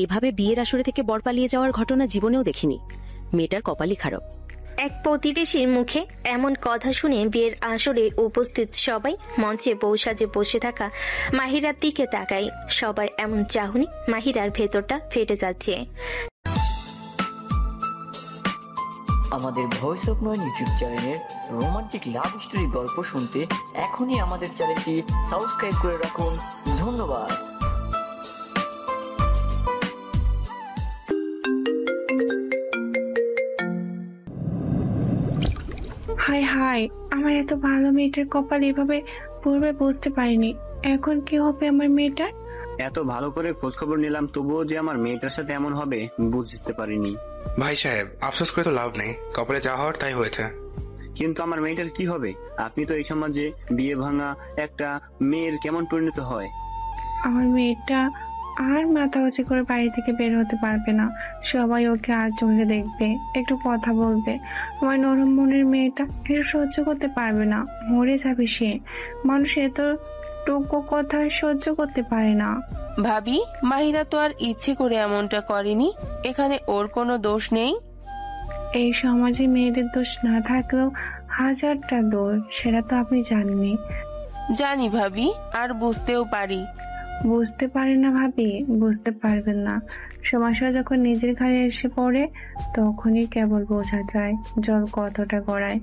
এভাবে বিয়ের আসরে থেকে বর পালিয়ে যাওয়ার ঘটনা জীবনেও দেখিনি। মেয়েটার কপালই খারাপ। এক প্রতিবেশীর মুখে এমন কথা শুনে বিয়ের আসরে উপস্থিত সবাই মঞ্চে বউ সাজে বসে থাকা মাহিরার দিকে তাকায়। সবার এমন চাহনি মাহিরার ভেতরটা ফেটে যাচ্ছে। আমাদের ভয়েস অফ নয়ন ইউটিউব চ্যানেলের রোমান্টিক লাভ স্টোরি গল্প শুনতে এখনই আমাদের চ্যানেলটি সাবস্ক্রাইব করে রাখুন। ধন্যবাদ। হাই হাই, আমার এত ভালো মেয়েটার কপাল এভাবে পূর্বে বুঝতে পারিনি। এখন কি হবে আমার মেয়েটার? এত ভালো করে খোঁজ খবর নিলাম, তবুও যে আমার মেয়েটার সাথে এমন হবে বুঝতে পারিনি। ভাই সাহেব, আফসোস করে তো লাভ নেই, কপালে যা হওয়ার তাই হয়েছে। কিন্তু আমার মেয়েটার কি হবে? আপনি তো এই সমাজে বিয়ে ভাঙা একটা মেয়ের কেমন পরিণত হয়? আমার মেয়েটা আর মাথা উঁচু করে বাড়ি থেকে বের হতে পারবে না। সবাই ওকে আর চোখে দেখবে, একটু কথা বলবে। আমার নরম মনের মেয়েটা এটা সহ্য করতে পারবে না, মরে যাবে সে। মানুষ এত টুকু কথা সহ্য করতে পারে না। ভাবি, মাহিরা তো আর ইচ্ছে করে এমনটা করেনি, এখানে ওর কোনো দোষ নেই। এই সমাজে মেয়েদের দোষ না থাকলেও হাজারটা দোষ, সেটা তো আপনি জানেনই। জানি ভাবি, আর বুঝতেও পারি। বুঝতে পারে না ভাবি, বুঝতে পারবেন না। সমস্যা যখন নিজের ঘাড়ে এসে পড়ে তখনই কেবল বোঝা যায় জল কতটা গড়ায়।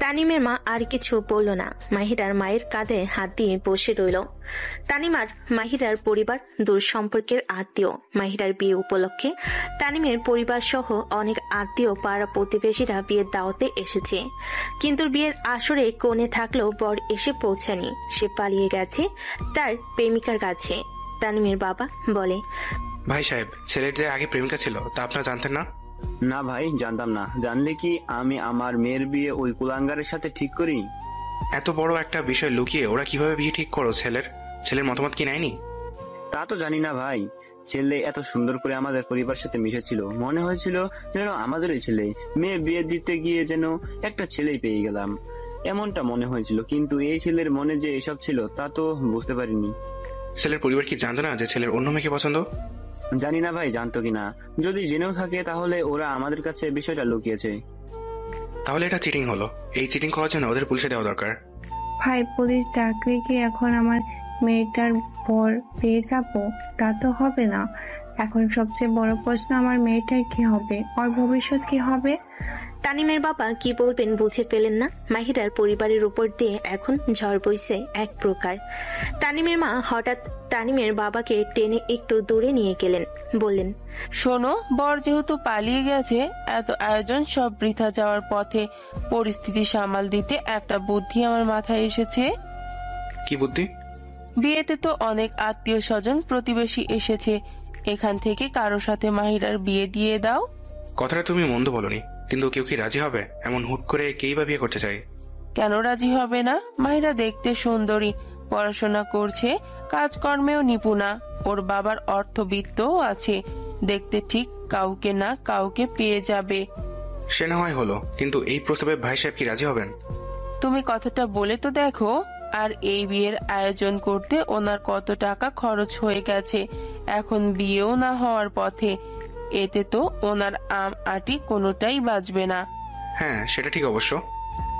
তানিমের মা আর কিছু বলল না, মাহিরার মায়ের কাঁধে হাত দিয়ে বসে রইল। তানিম আর মাহিরার পরিবার দূর সম্পর্কের আত্মীয়। মাহিরার বিয়ে উপলক্ষে তানিমের পরিবার সহ অনেক আত্মীয় পাড়া প্রতিবেশীরা বিয়ের দাওয়াতে এসেছে। কিন্তু বিয়ের আসরে কোণে থাকলেও বর এসে পৌঁছায়নি, সে পালিয়ে গেছে তার প্রেমিকার কাছে। তানিমের বাবা বলে, ভাই সাহেব, ছেলের যে আগে প্রেমিকা ছিল তা আপনারা জানতেন না? না ভাই, জানতাম না। জানলে কি আমি আমার মেয়ের বিয়ে ওই কুলাঙ্গারের সাথে ঠিক করি? এত বড় একটা বিষয় লুকিয়ে ওরা কিভাবে বিয়ে ঠিক করো? ছেলের মতামত কি নেয়নি? তা তো জানি না ভাই। ছেলে এত সুন্দর করে আমাদের পরিবারের সাথে মিশেছিল, মনে হয়েছিল যেন আমাদেরই ছেলে। মেয়ে বিয়ে দিতে গিয়ে যেন একটা ছেলেই পেয়ে গেলাম, এমনটা মনে হয়েছিল। কিন্তু এই ছেলের মনে যে এসব ছিল তা তো বুঝতে পারিনি। ছেলের পরিবার কি জানতো না যে ছেলের অন্য মেয়েকে পছন্দ? জানি না ভাই, জানতো কিনা। যদি জেনেও থাকে তাহলে ওরা আমাদের কাছে বিষয়টা লুকিয়েছে। তাহলে এটা চিটিং হলো। এই চিটিং করার জন্য ওদের পুলিশে দেওয়া দরকার। ভাই, পুলিশ ডাকলে কি এখন আমার মেয়েটার বর পেয়ে যাবো? তা তো হবে না। এখন সবচেয়ে বড় প্রশ্ন, আমার মেয়েটার কি হবে, ওর ভবিষ্যৎ কি হবে? তানিমের বাবা কি বলবেন বুঝে পেলেন না। মাহিরার পরিবারের উপর দিয়ে এখন ঝড় বইছে এক প্রকার। তানিমের মা হঠাৎ তানিমের বাবাকে টেনে একটু দূরে নিয়ে গেলেন, বললেন, শোনো, বর যেহেতু পালিয়ে গেছে, এত আয়োজন সব বৃথা যাওয়ার পথে পরিস্থিতি সামাল দিতে একটা বুদ্ধি আমার মাথায় এসেছে। কি বুদ্ধি? বিয়েতে তো অনেক আত্মীয় স্বজন প্রতিবেশী এসেছে, এখান থেকে কারো সাথে মাহিরার বিয়ে দিয়ে দাও। কথাটা তুমি মন্দ বলনি, কিন্তু কেউ কি রাজি হবে? এমন হুট করে কেই বা বিয়ে করতে চাই? কেন রাজি হবে না? মাহিরা দেখতে সুন্দরী, পড়াশোনা করছে, কাজকর্মেও নিপুণা, ওর বাবার অর্থবিত্তও আছে। দেখতে ঠিক কাউকে না কাউকে পেয়ে যাবে। সে না হয় হলো, কিন্তু এই প্রস্তাবে ভাই সাহেব কি রাজি হবেন? তুমি কথাটা বলে তো দেখো। আর এই বিয়ের আয়োজন করতে ওনার কত টাকা খরচ হয়ে গেছে, এখন বিয়েও না হওয়ার পথে। এতে তো ওনার আম আটি কোনোটাই বাঁচবে না। হ্যাঁ, সেটা ঠিক অবশ্য।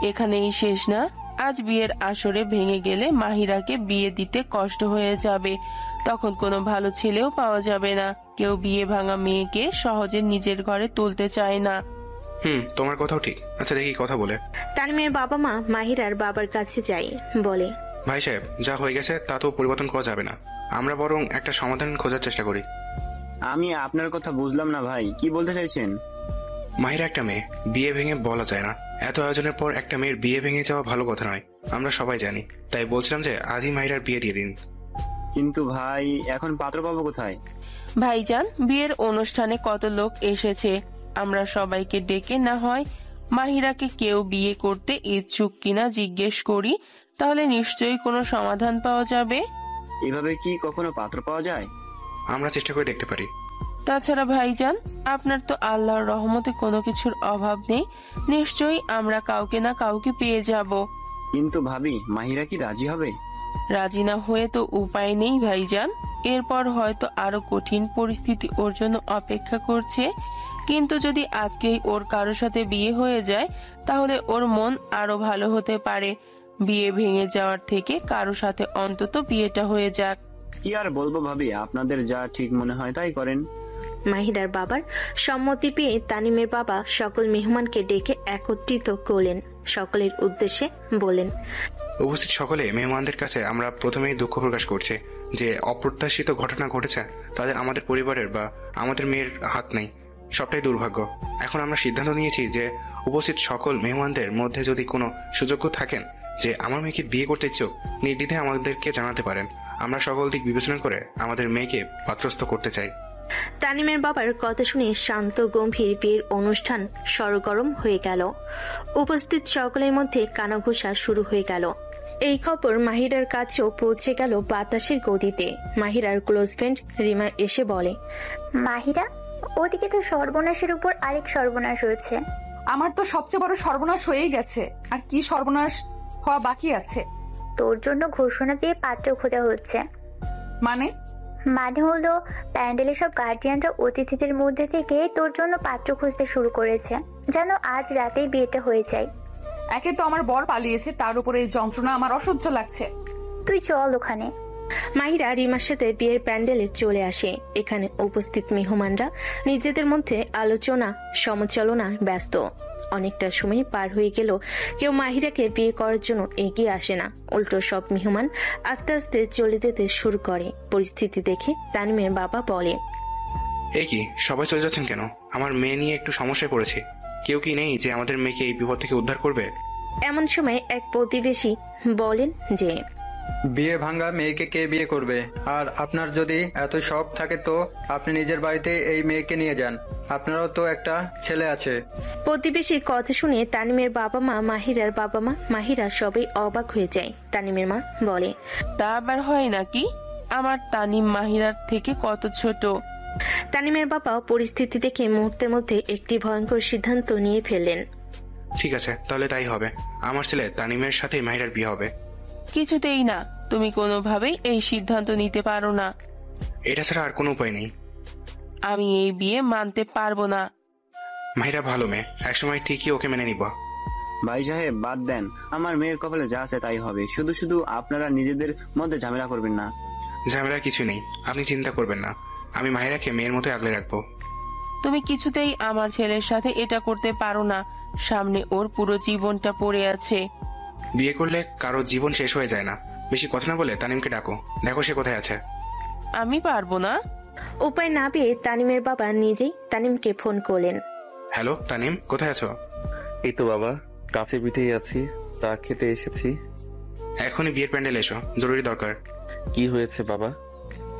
এখানেই শেষ না, আজ বিয়ের আসরে ভেঙে গেলে মাহিরাকে বিয়ে দিতে কষ্ট হয়ে যাবে। তখন কোনো ভালো ছেলেও পাওয়া যাবে না। কেউ বিয়ে ভাঙা মেয়েকে সহজে নিজের ঘরে তুলতে চায় না। তোমার কথাও ঠিক। আচ্ছা, দেখি কথা বলে। তানিমের বাবা মা মাহিরার বাবার কাছে যায়, বলে, ভাই সাহেব, যা হয়ে গেছে তা তো পরিবর্তন করা যাবে না। আমরা বরং একটা সমাধান খোঁজার চেষ্টা করি। আমি আপনার কথা বুঝলাম না ভাই, কি বলতে চাইছেন? মাহিরা একটা মেয়ে, বিয়ে ভেঙে বলা যায় না। এত আয়োজনের পর একটা মেয়ের বিয়ে ভেঙে যাওয়া ভালো কথা নয়, আমরা সবাই জানি। তাই বলছিলাম যে আজই মাহিরার বিয়ে দিয়ে দিন। কিন্তু ভাই, এখন পাত্র পাবো কোথায়? ভাইজান, বিয়ের অনুষ্ঠানে কত লোক এসেছে, আমরা সবাইকে ডেকে না হয় মাহিরাকে কেউ বিয়ে করতে ইচ্ছুক কিনা জিজ্ঞেস করি, তাহলে নিশ্চয়ই কোনো সমাধান পাওয়া যাবে। এভাবে কি কখনো পাত্র পাওয়া যায়? আমরা চেষ্টা করে দেখতে পারি। তাছাড়া ভাইজান, আপনার তো আল্লাহর রহমতে কোনো কিছুর অভাব নেই, নিশ্চয়ই আমরা কাউকে না কাউকে পেয়ে যাব। কিন্তু ভাবি, মাহিরা কি রাজি হবে? রাজি না হয়ে তো উপায় নেই ভাইজান। এরপর হয়তো আরো কঠিন পরিস্থিতি ওর জন্য অপেক্ষা করছে। কিন্তু যদি আজকেই ওর কারোর সাথে বিয়ে হয়ে যায় তাহলে ওর মন আরো ভালো হতে পারে। বিয়ে ভেঙে যাওয়ার থেকে কারো সাথে অন্তত বিয়েটা হয়ে যাক। কি আর বলবো ভাবি, আপনাদের যা ঠিক মনে হয় তাই করেন। মাহিরার বাবার সম্মতি পেয়ে তানিমের বাবা সকল মেহমানকে ডেকে একত্রিত করলেন। সকলের উদ্দেশ্যে বলেন, উপস্থিত সকলে মেহমানদের কাছে আমরা প্রথমেই দুঃখ প্রকাশ করছি যে অপ্রত্যাশিত ঘটনা ঘটেছে তাদের আমাদের পরিবারের বা আমাদের মেয়ের হাত নেই। সবটাই দুর্ভাগ্য। এখন আমরা সিদ্ধান্ত নিয়েছি যে উপস্থিত সকল মেহমানদের মধ্যে যদি কোনো সুযোগ্য থাকেন যে আমার মেয়েকে বিয়ে করতে ইচ্ছুক, নির্দ্বিধায় আমাদেরকে জানাতে পারেন। আমরা সকল দিক বিবেচনা করে আমাদের মেয়েকে পাত্রস্থ করতে চাই। তানিমের বাবার কথা শুনে শান্ত গম্ভীর বিয়ের অনুষ্ঠান সরগরম হয়ে গেল। উপস্থিত সকলের মধ্যে কানাঘুষা শুরু হয়ে গেল। এই খবর মাহিরার কাছেও পৌঁছে গেল বাতাসের গতিতে। মাহিরার ক্লোজ ফ্রেন্ড রিমা এসে বলে, মাহিরা, ওদিকে তো সর্বনাশের উপর আরেক সর্বনাশ হয়েছে। আমার তো সবচেয়ে বড় সর্বনাশ হয়েই গেছে, আর কি সর্বনাশ হওয়া বাকি আছে? তোর জন্য ঘোষণা দিয়ে পাত্র খোঁজা হচ্ছে। মানে হলো প্যান্ডেলের সব গার্ডিয়ানরা অতিথিদের মধ্যে থেকে তোর জন্য পাত্র খুঁজতে শুরু করেছে, যেন আজ রাতেই বিয়েটা হয়ে যায়। একে তো আমার বর পালিয়েছে, তার উপরে এই যন্ত্রণা আমার অসহ্য লাগছে। তুই চল ওখানে। মাহিরা রিমার সাথে বিয়ের প্যান্ডেলে চলে আসে। এখানে উপস্থিত মেহমানরা নিজেদের মধ্যে আলোচনা সমালোচনা ব্যস্ত। অনেকটা সময় পার হয়ে গেল, কেউ মাহিরাকে বিয়ে করার জন্য এগিয়ে আসে না। উল্টো সব মেহমান আস্তে আস্তে চলে যেতে শুরু করে। পরিস্থিতি দেখে তানিমের বাবা বলে, এই কি সবাই চলে যাচ্ছেন কেন? আমার মেয়ে নিয়ে একটু সমস্যায় পড়েছি। কেউ কি নেই যে আমাদের মেয়েকে এই বিপদ থেকে উদ্ধার করবে? এমন সময় এক প্রতিবেশী বলেন যে, বিয়ে ভাঙা মেয়েকে কে বিয়ে করবে? আর আপনার যদি এত শখ থাকে তো আপনি নিজের বাড়িতে এই মেয়েকে নিয়ে যান, আপনারও তো একটা ছেলে আছে। প্রতিবেশীর কথা শুনে তানিমের বাবা মা, মাহিরার বাবা মা, মাহিরা সবাই অবাক হয়ে যায়। তানিমের মা বলে, তা আবার হয় নাকি? আমার তানিম মাহিরার থেকে কত ছোট। তানিমের বাবা পরিস্থিতি দেখে মুহূর্তের মধ্যে একটি ভয়ঙ্কর সিদ্ধান্ত নিয়ে ফেললেন। ঠিক আছে, তাহলে তাই হবে। আমার ছেলে তানিমের সাথে মাহিরার বিয়ে হবে। কিছুতেই না, তুমি কোনোভাবেই এই সিদ্ধান্ত নিতে পারো না। এটা ছাড়া আর কোনো উপায় নেই। আমি এই বিয়ে মানতে পারবো না। মাহিরা ভালো মেয়ে, একসময় ঠিকই ওকে মেনে নিব। ভাই সাহেব বাদ দেন, আমার মেয়ের কপালে যা আছে তাই হবে। শুধু শুধু আপনারা নিজেদের মধ্যে ঝামেলা করবেন না। ঝামেলার কিছু নেই, আপনি চিন্তা করবেন না। আমি মাহিরাকে মেয়ের মতো আগলে রাখবো। তুমি কিছুতেই আমার ছেলের সাথে এটা করতে পারো না। সামনে ওর পুরো জীবনটা পড়ে আছে। বিয়ে করলে কারো জীবন শেষ হয়ে যায় না। বেশি কথা না বলে তানিমকে ডাকো, দেখো সে কোথায় আছে। আমি পারবো না। উপায় না পেয়ে তানিমের বাবা নিজেই তানিমকে ফোন করলেন। হ্যালো তানিম, কোথায় আছো? এই তো বাবা, কাছে পিঠেই আছি, চা খেতে এসেছি। এখনই বিয়ের প্যান্ডেল এসো, জরুরি দরকার। কি হয়েছে বাবা?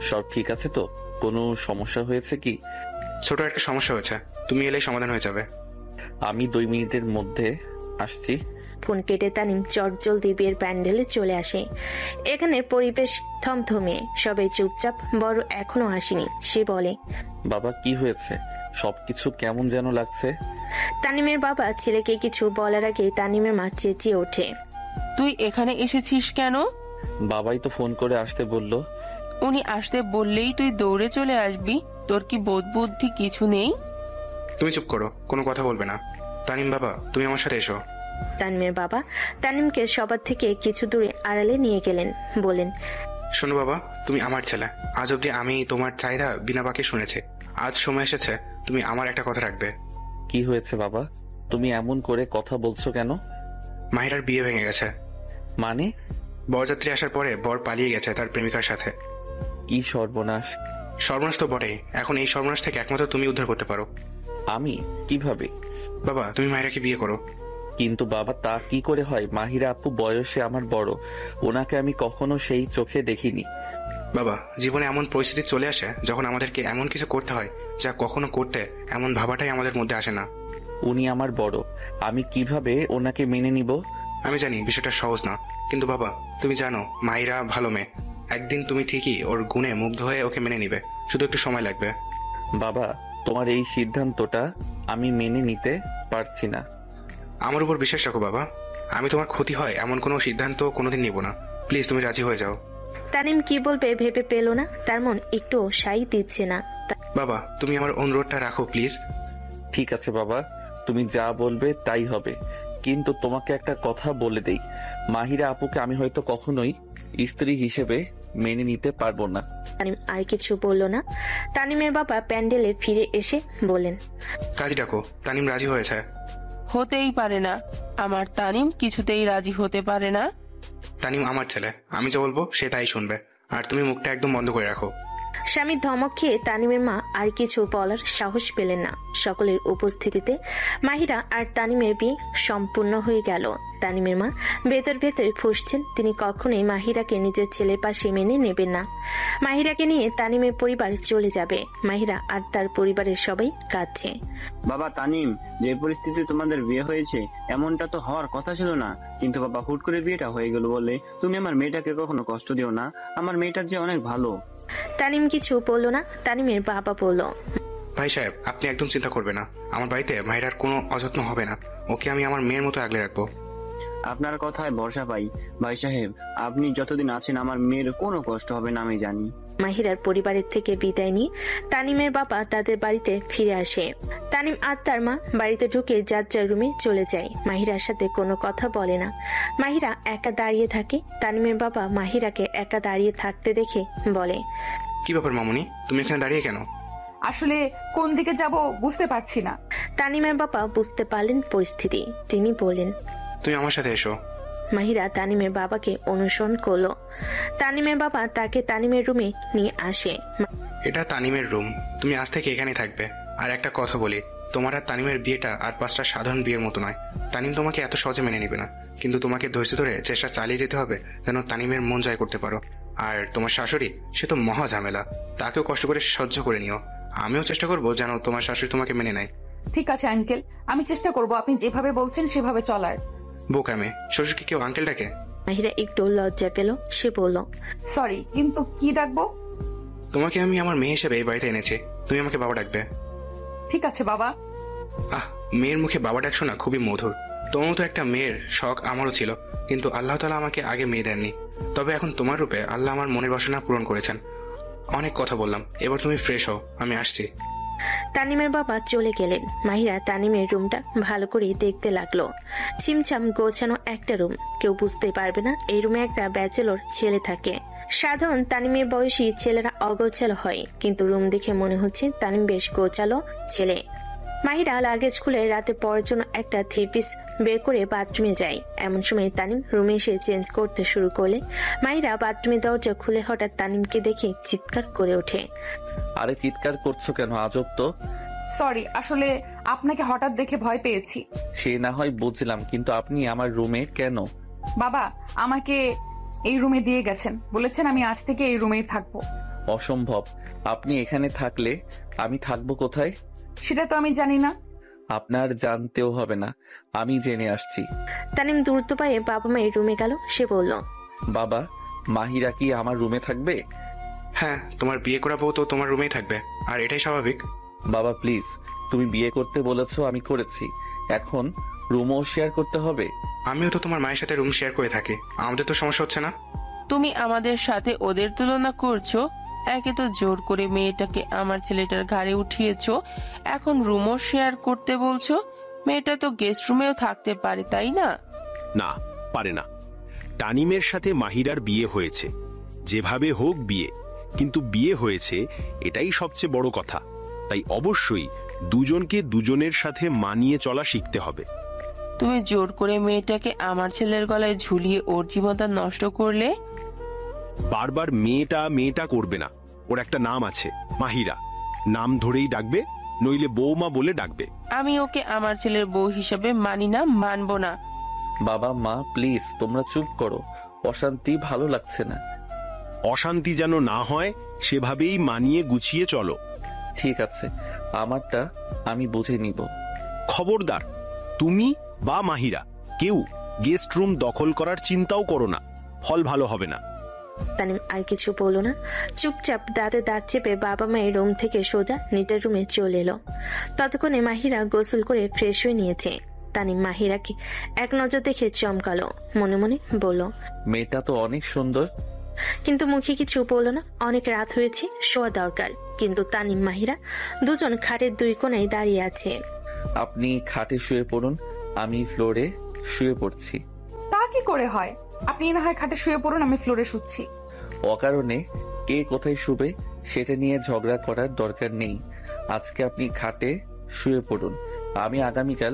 সব ঠিক আছে তো? কোনো সমস্যা হয়েছে কি? ছোট একটা সমস্যা হয়েছে, তুমি এলেই সমাধান হয়ে যাবে। আমি 2 মিনিটের মধ্যে আসছি। ফোন কেটে তানিম চটজলদি বিয়ের প্যান্ডেলে চলে আসে। এখানে পরিবেশ থমথমে, সবাই চুপচাপ, বড় এখনো আসেনি। সে বলে, বাবা কি হয়েছে? সবকিছু কেমন যেন লাগছে। তানিমের বাবা ছেলেকে কিছু বলার আগে তানিমের মা চেঁচিয়ে ওঠে, তুই এখানে এসেছিস কেন? বাবাই তো ফোন করে আসতে বলল। উনি আসতে বললেই তুই দৌড়ে চলে আসবি? তোর কি বোধ বুদ্ধি কিছু নেই? তুমি চুপ করো, কোনো কথা বলবে না। তানিম বাবা, তুমি আমার সাথে এসো। তানিমের বাবা তানিমকে সবার থেকে কিছু দূরে আড়ালে নিয়ে গেলেন। বলেন, শোনো বাবা, তুমি আমার ছেলে। আজ অব্দি আমি তোমার চাহিদা বিনা বাকি শুনেছি। আজ সময় এসেছে তুমি আমার একটা কথা রাখবে। কি হয়েছে বাবা? তুমি এমন করে কথা বলছো কেন? মাহিরার বিয়ে ভেঙে গেছে। মানে? বরযাত্রী আসার পরে বর পালিয়ে গেছে তার প্রেমিকার সাথে। কি সর্বনাশ! সর্বনাশ তো বটেই, এখন এই সর্বনাশ থেকে একমাত্র তুমি উদ্ধার করতে পারো। আমি? কিভাবে? বাবা, তুমি মাহিরাকে বিয়ে করো। কিন্তু বাবা তা কি করে হয়? মাহিরা আপু বয়সে আমার বড়, ওনাকে আমি কখনো সেই চোখে দেখিনি। বাবা, জীবনে এমন পরিস্থিতি চলে আসে যখন আমাদেরকে এমন কিছু করতে হয় যা কখনো করতে এমন ভাবাটাই আমাদের মধ্যে আসে না। উনি আমার বড়, আমি কিভাবে ওনাকে মেনে নিব? আমি জানি বিষয়টা সহজ না, কিন্তু বাবা তুমি জানো মাহিরা ভালো মেয়ে। একদিন তুমি ঠিকই ওর গুণে মুগ্ধ হয়ে ওকে মেনে নিবে, শুধু একটু সময় লাগবে। বাবা, তোমার এই সিদ্ধান্তটা আমি মেনে নিতে পারছি না। আমার উপর বিশ্বাস রাখো বাবা, আমি তোমার ক্ষতি হয় এমন কোনো সিদ্ধান্ত কোনোদিন নিব না। প্লিজ তুমি রাজি হয়ে যাও। তানিম কি বলবে ভেবে পেল না, তার মন একটু সাই দিচ্ছে না। বাবা তুমি আমার অনুরোধটা রাখো প্লিজ। ঠিক আছে বাবা, তুমি যা বলবে তাই হবে, কিন্তু তোমাকে একটা কথা বলে দেই, মাহিরা আপুকে আমি হয়তো কখনোই স্ত্রী হিসেবে মেনে নিতে পারবো না। তানিম আর কিছু বলল না। তানিমের বাবা প্যান্ডেলে ফিরে এসে বলেন, কাজী ডাকো, তানিম রাজি হয়েছে। হতেই পারে না, আমার তানিম কিছুতেই রাজি হতে পারে না। তানিম আমার ছেলে, আমি যা বলবো সে তাই শুনবে, আর তুমি মুখটা একদম বন্ধ করে রাখো। স্বামীর ধমক খেয়ে তানিমের মা আর কিছু বলার সাহস পেলেন না। সকলের উপস্থিতিতে মাহিরা আর তানিমের বিয়ে সম্পূর্ণ হয়ে গেল। তানিমের মা ভেতর ভেতর ফুঁসছেন, তিনি কখনোই মাহিরাকে নিজের ছেলের পাশে মেনে নেবেন না। মাহিরাকে নিয়ে তানিমের পরিবার চলে যাবে। মাহিরা আর তার পরিবারের সবাই কাঁদছে। বাবা তানিম, যে পরিস্থিতি তোমাদের বিয়ে হয়েছে এমনটা তো হওয়ার কথা ছিল না, কিন্তু বাবা হুট করে বিয়েটা হয়ে গেল বলে তুমি আমার মেয়েটাকে কখনো কষ্ট দিও না, আমার মেয়েটার যে অনেক ভালো। তানিম কিছু বলল না। তানিমের বাবা বলল, ভাই সাহেব আপনি একদম চিন্তা করবেন না, আমার বাড়িতে মাহিরার কোনো অযত্ন হবে না, ওকে আমি আমার মেয়ের মতো আগলে রাখবো। আপনার কথায় ভরসা পাই ভাই সাহেব, আপনি যতদিন আছেন আমার মেয়ের কোনো কষ্ট হবে না আমি জানি। মাহিরার পরিবারের থেকে বিদায় নিয়ে তানিমের বাবা তাদের বাড়িতে ফিরে আসে। তানিম আর তার মা বাড়িতে ঢুকে যার যার রুমে চলে যায়। মাহিরার সাথে কোনো কথা বলে না। মাহিরা একা দাঁড়িয়ে থাকে। তানিমের বাবা মাহিরাকে একা দাঁড়িয়ে থাকতে দেখে বলে, কি ব্যাপার মামুনি, তুমি এখানে দাঁড়িয়ে কেন? আসলে কোন দিকে যাব বুঝতে পারছি না। তানিমের বাবা বুঝতে পারলেন পরিস্থিতি, তিনি বললেন, তুমি আমার সাথে এসো। মাহিরা তানিমের বাবাকে অনুসরণ করলো। তানিমের বাবা তাকে তানিমের রুমে নিয়ে আসে। এটা তানিমের রুম, তুমি আজ থেকে এখানেই থাকবে। আর একটা কথা বলি, তোমার আর তানিমের বিয়েটা আর 5টা সাধারণ বিয়ের মতো নয়। তানিম তোমাকে এত সহজে মেনে নিবে না, কিন্তু তোমাকে ধৈর্য ধরে চেষ্টা চালিয়ে যেতে হবে যেন তানিমের মন জয় করতে পারো। আর তোমার শাশুড়ি, সে তো মহা ঝামেলা, তাকেও কষ্ট করে সহ্য করে নিও। আমিও চেষ্টা করবো যেন তোমার শাশুড়ি তোমাকে মেনে নেয়। ঠিক আছে আঙ্কেল, আমি চেষ্টা করব আপনি যেভাবে বলছেন সেভাবে চলার। বোকামে, শ্বশুরকে কেউ আঙ্কেল ডাকে? মাহিরা একটু লজ্জা পেল, সে বলল, সরি, কিন্তু কি ডাকবো? তোমাকে আমি আমার মেয়ে হিসেবে এই বাড়িতে এনেছি, তুমি আমাকে বাবা ডাকবে। ঠিক আছে বাবা। মেয়ের মুখে বাবা ডাক শোনা খুবই মধুর। তোমার মতো একটা মেয়ের শখ আমারও ছিল, কিন্তু আল্লাহ তাআলা আমাকে আগে মেয়ে দেননি। তবে এখন তোমার রূপে আল্লাহ আমার মনের বাসনা পূরণ করেছেন। অনেক কথা বললাম, এবার তুমি ফ্রেশ হও, আমি আসছি। তানিমের বাবা চলে গেলেন। মাহিরা তানিমের রুমটা ভালো করে দেখতে লাগলো। ছিমছাম গোছানো একটা রুম, কেউ বুঝতে পারবে না এই রুমে একটা ব্যাচেলর ছেলে থাকে। সাধারণ তানিমের বয়সী ছেলেরা অগোছালো হয়, কিন্তু রুম দেখে মনে হচ্ছে তানিম বেশ গোছালো ছেলে। মাহিরা লাগেজ খুলে রাতে পড়ার জন্য একটা 3 পিস বের করে বাথরুমে যায়। এমন সময় তানিম রুমে এসে চেঞ্জ করতে শুরু করলে মাহিরা বাথরুমের দরজা খুলে হঠাৎ তানিমকে দেখে চিৎকার করে ওঠে। আরে চিৎকার করছো কেন, আজব তো। সরি, আসলে আপনাকে হঠাৎ দেখে ভয় পেয়েছি। সে না হয় বুঝলাম, কিন্তু আপনি আমার রুমে কেন? বাবা আমাকে এই রুমে দিয়ে গেছেন, বলেছেন আমি আজ থেকে এই রুমেই থাকবো। অসম্ভব, আপনি এখানে থাকলে আমি থাকবো কোথায়? সেটা তো আমি জানি না। আপনার জানতেও হবে না, আমি জেনে আসছি। তানিম দ্রুত পায়ে বাবা মায়ের রুমে গেল। সে বলল, বাবা, মাহিরা কি আমার রুমে থাকবে? হ্যাঁ, তোমার বিয়ে করা বউ তো তোমার রুমেই থাকবে, আর এটাই স্বাভাবিক। বাবা প্লিজ, তুমি বিয়ে করতে বলেছো, আমি করেছি, এখন রুমও শেয়ার করতে হবে? আমিও তো তোমার মায়ের সাথে রুম শেয়ার করে থাকি, আমাদের তো সমস্যা হচ্ছে না। তুমি আমাদের সাথে ওদের তুলনা করছো? একে তো জোর করে মেয়েটাকে আমার ছেলেটার ঘাড়ে উঠিয়েছো, এখন রুমও শেয়ার করতে বলছো। মেয়েটা তো গেস্ট রুমেও থাকতে পারে, তাই না? না, পারে না। তানিমের সাথে মাহিরার বিয়ে হয়েছে, যেভাবে হোক বিয়ে, কিন্তু বিয়ে হয়েছে এটাই সবচেয়ে বড় কথা। তাই অবশ্যই দুজনকে দুজনের সাথে মানিয়ে চলা শিখতে হবে। তুমি জোর করে মেয়েটাকে আমার ছেলের গলায় ঝুলিয়ে ওর জীবনটা নষ্ট করলে। বারবার মেয়েটা মেয়েটা করবে না, ওর একটা নাম আছে, মাহিরা। নাম ধরেই ডাকবে, নইলে বৌমা বলে ডাকবে। আমি ওকে আমার ছেলের বউ হিসাবে মানি না, মানবো না। বাবা মা প্লিজ তোমরা চুপ করো, অশান্তি ভালো লাগছে না। অশান্তি যেন না হয় সেভাবেই মানিয়ে গুছিয়ে চলো। ঠিক আছে, আমারটা আমি বুঝে নিব। খবরদার, তুমি বা মাহিরা কেউ গেস্ট রুম দখল করার চিন্তাও করো না, ফল ভালো হবে না। তানিম আর কিছু বলল না, চুপচাপ দাঁতে দাঁত চেপে বাবা মায়ের রুম থেকে সোজা নিজের রুমে চলে এলো। ততক্ষণে মাহিরা গোসল করে ফ্রেশ হয়ে নিয়েছে। তানিম মাহিরাকে এক নজর দেখে চমকালো, মনে মনে বলল, মেয়েটা তো অনেক সুন্দর। কিন্তু মুখে কিছু বলল না। অনেক রাত হয়েছে, শোয়া দরকার। কিন্তু তানিম মাহিরা দুজন খাটের দুই কোণায় দাঁড়িয়ে আছে। আপনি খাটে শুয়ে পড়ুন, আমি ফ্লোরে শুয়ে পড়ছি। তা কি করে হয়? আপনি না হয় খাটে শুয়ে পড়ুন, আমি ফ্লোরে শুচ্ছি। অকারণে কে কোথায় শুবে সেটা নিয়ে ঝগড়া করার দরকার নেই। আজকে আপনি খাটে শুয়ে পড়ুন, আমি আগামীকাল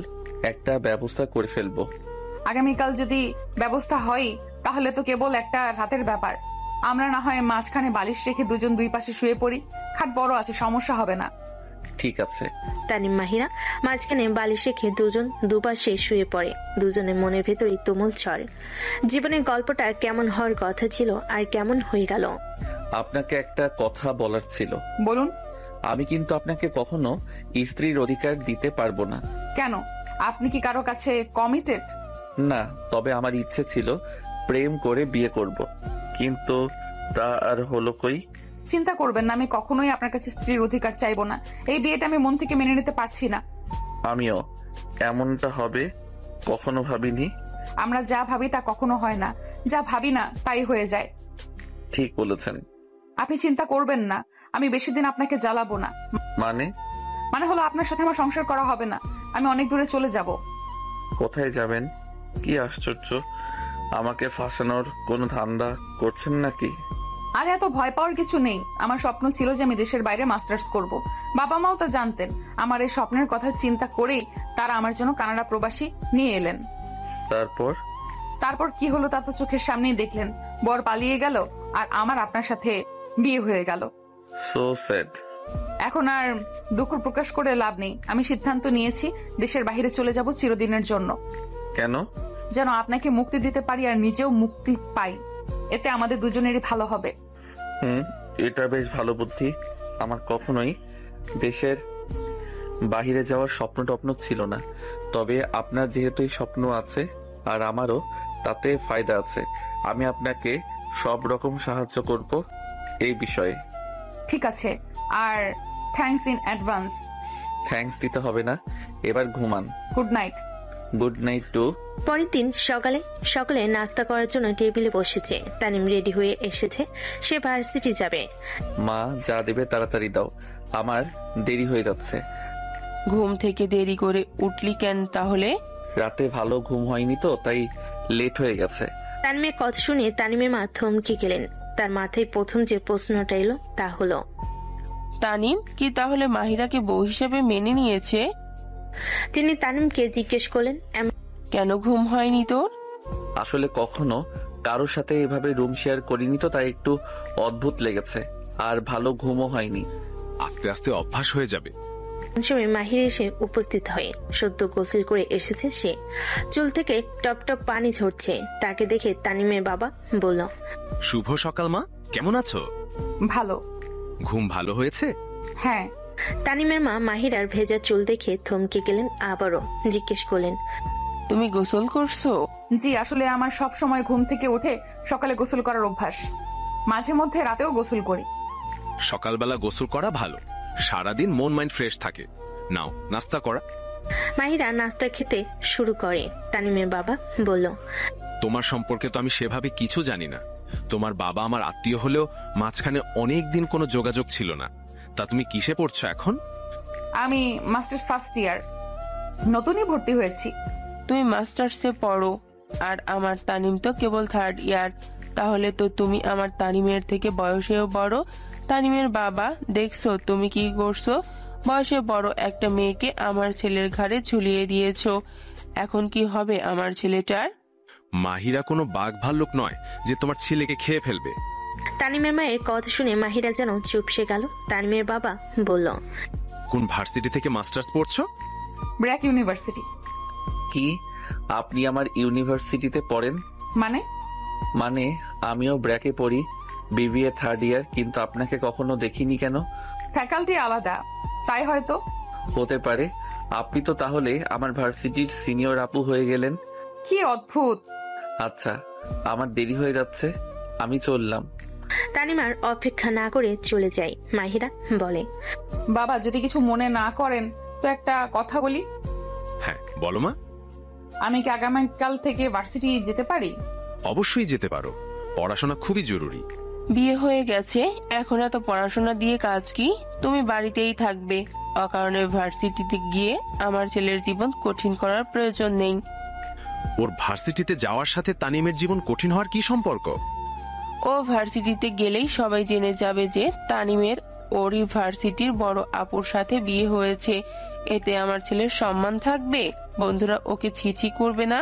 একটা ব্যবস্থা করে ফেলবো। আগামীকাল যদি ব্যবস্থা হয় তাহলে তো কেবল একটা রাতের ব্যাপার। আমরা না হয় মাঝখানে বালিশ রেখে দুজন দুই পাশে শুয়ে পড়ি। খাট বড় আছে, সমস্যা হবে না। ঠিক আছে। তানিম মাহিরা মাঝখানে বালিশ রেখে দুজন দুপাশে শুয়ে পড়ে। দুজনের মনের ভেতরে তুমুল ঝড়। জীবনের গল্পটা কেমন হওয়ার কথা ছিল আর কেমন হয়ে গেল। আপনাকে একটা কথা বলার ছিল। বলুন। আমি কিন্তু আপনাকে কখনো স্ত্রীর অধিকার দিতে পারবো না। কেন? আপনি কি কারো কাছে কমিটেড? না, তবে আমার ইচ্ছে ছিল প্রেম করে বিয়ে করব, কিন্তু তা আর হলো কই। চিন্তা করবেন না, আমি কখনোই আপনার কাছে স্ত্রীর অধিকার চাইবো না। এই বিয়েটা আমি মন থেকে মেনে নিতে পারছি না। আমিও এমনটা হবে কখনো ভাবিনি। আমরা যা ভাবি তা কখনো হয় না, যা ভাবি না তাই হয়ে যায়। ঠিক বলেছেন। আপনি চিন্তা করবেন না, আমি বেশি দিন আপনাকে জ্বালাবো না। মানে হলো আপনার সাথে আমার সংসার করা হবে না। আমি অনেক দূরে চলে যাব। কোথায় যাবেন? কি আশ্চর্য, আমাকে ফাঁসানোর কোনো ধান্দা করছেন নাকি? আর এত ভয় পাওয়ার কিছু নেই। আমার স্বপ্ন ছিল যে আমি দেশের বাইরে মাস্টার্স করব। বাবা মাও তা জানতেন। আমার এই স্বপ্নের কথা চিন্তা করেই তারা আমার জন্য কানাডা প্রবাসী নিয়ে এলেন। তারপর কি হলো তা তো চোখের সামনেই দেখলেন। বর পালিয়ে গেল আর আমার আপনার সাথে বিয়ে হয়ে গেল। So sad. এখন আর দুঃখ প্রকাশ করে লাভ নেই। আমি সিদ্ধান্ত নিয়েছি দেশের বাইরে চলে যাব চিরদিনের জন্য। কেন? যেন আপনাকে মুক্তি দিতে পারি আর নিজেও মুক্তি পাই। এতে আমাদের দুজনেরই ভালো হবে। এটা বেশ ভালো বুদ্ধি। আমার কখনোই দেশের বাহিরে যাওয়ার স্বপ্ন টপ্ন ছিল না, তবে আপনার যেহেতু এই স্বপ্ন আছে আর আমারও তাতে ফায়দা আছে। আমি আপনাকে সব রকম সাহায্য করব এই বিষয়ে। ঠিক আছে, আর থ্যাঙ্কস ইন অ্যাডভান্স। থ্যাঙ্কস দিতে হবে না, এবার ঘুমান। Good night. Good night too. পরের দিন সকালে নাস্তা করার জন্য টেবিলে বসেছে। তানিম রেডি হয়ে এসেছে, সে ভার্সিটি যাবে। মা যা দেবে তাড়াতাড়ি দাও, আমার দেরি হয়ে যাচ্ছে। ঘুম থেকে দেরি করে উঠলি কেন তাহলে? রাতে ভালো ঘুম হয়নি তো, তাই লেট হয়ে গেছে। তানিমের কথা শুনে তানিমের মা থমকে গেলেন। তার মাথায় প্রথম যে প্রশ্নটা এলো তা হলো, তানিম কি তাহলে মাহিরাকে বউ হিসেবে মেনে নিয়েছে? তিনি তানিমকে জিজ্ঞেস করলেন, কেন ঘুম হয়নি তোর? আসলে কখনো কারোর সাথে এভাবে রুম শেয়ার করিনি তো, তাই একটু অদ্ভুত লেগেছে। আর ভালো ঘুমও হয়নি। আস্তে আস্তে অভ্যাস হয়ে যাবে। সময় মাহির এসে উপস্থিত হয়ে সদ্য গোসল করে এসেছে সে। চুল থেকে টপ টপ পানি ঝরছে। তাকে দেখে তানিমের বাবা বলল, শুভ সকাল মা, কেমন আছো? ভালো। ঘুম ভালো হয়েছে? হ্যাঁ। তানিমের মা মাহিরার ভেজা চুল দেখে থমকে গেলেন। আবারও জিজ্ঞেস করলেন, তুমি গোসল করছো? জি, আসলে আমার সব সময় ঘুম থেকে উঠে সকালে গোসল করার অভ্যাস। মাঝে মধ্যে রাতেও গোসল করি। সকালবেলা গোসল করা ভালো, সারাদিন মন মাইন্ড ফ্রেশ থাকে। নাও নাস্তা করা। মাহিরা নাস্তা খেতে শুরু করে। তানিমের বাবা বলল, তোমার সম্পর্কে তো আমি সেভাবে কিছু জানি না। তোমার বাবা আমার আত্মীয় হলেও মাঝখানে অনেক দিন কোনো যোগাযোগ ছিল না। তা তুমি কিসে পড়ছো এখন? আমি মাস্টার্স ফার্স্ট ইয়ার, নতুনই ভর্তি হয়েছি। তুমি মাস্টার্সে পড়ো আর আমার তানিম তো কেবল থার্ড ইয়ার। তাহলে তো তুমি আমার তানিমের থেকে বয়সেও বড়। তানিমের বাবা, দেখছো তুমি কি করছো? বয়সে বড় একটা মেয়েকে আমার ছেলের ঘাড়ে ঝুলিয়ে দিয়েছো। এখন কি হবে আমার ছেলেটার? মাহিরা কোনো বাঘ ভাল্লুক নয় যে তোমার ছেলেকে খেয়ে ফেলবে। তানিমের মায়ের কথা শুনে মাহিরা যেন চুপসে গেল। তানিমের বাবা বলল, কোন ভার্সিটি থেকে মাস্টার্স পড়ছো? ব্র্যাক ইউনিভার্সিটি। কি আপনি আমার ইউনিভার্সিটিতে পড়েন? মানে আমিও ব্র্যাকে পড়ি, বিবিএ থার্ড ইয়ার, কিন্তু আপনাকে কখনো দেখিনি কেন? ফ্যাকাল্টি আলাদা, তাই হয়তো। হতে পারে। আপনি তো তাহলে আমার ভার্সিটির সিনিয়র আপু হয়ে গেলেন। কি অদ্ভুত। আচ্ছা, আমার দেরি হয়ে যাচ্ছে, আমি চললাম। তানিমার অপেক্ষা না করে চলে যায়। মাহিরা বলে, বাবা যদি কিছু মনে না করেন তো একটা কথা বলি। হ্যাঁ বলো মা। আমি কি আগামীকাল থেকে ভার্সিটি যেতে পারি? অবশ্যই যেতে পারো। পড়াশোনা খুবই জরুরি। বিয়ে হয়ে গেছে, এখন এত পড়াশোনা দিয়ে কাজ কি? তুমি বাড়িতেই থাকবে। অকারণে ভার্সিটিতে গিয়ে আমার ছেলের জীবন কঠিন করার প্রয়োজন নেই। ওর ভার্সিটিতে যাওয়ার সাথে তানিমের জীবন কঠিন হওয়ার কি সম্পর্ক? ও ভার্সিটিতে গেলেই সবাই জেনে যাবে যে তানিমের ওরই ভার্সিটির বড় আপুর সাথে বিয়ে হয়েছে। এতে আমার ছেলের সম্মান থাকবে, বন্ধুরা ওকে ছিছি করবে না।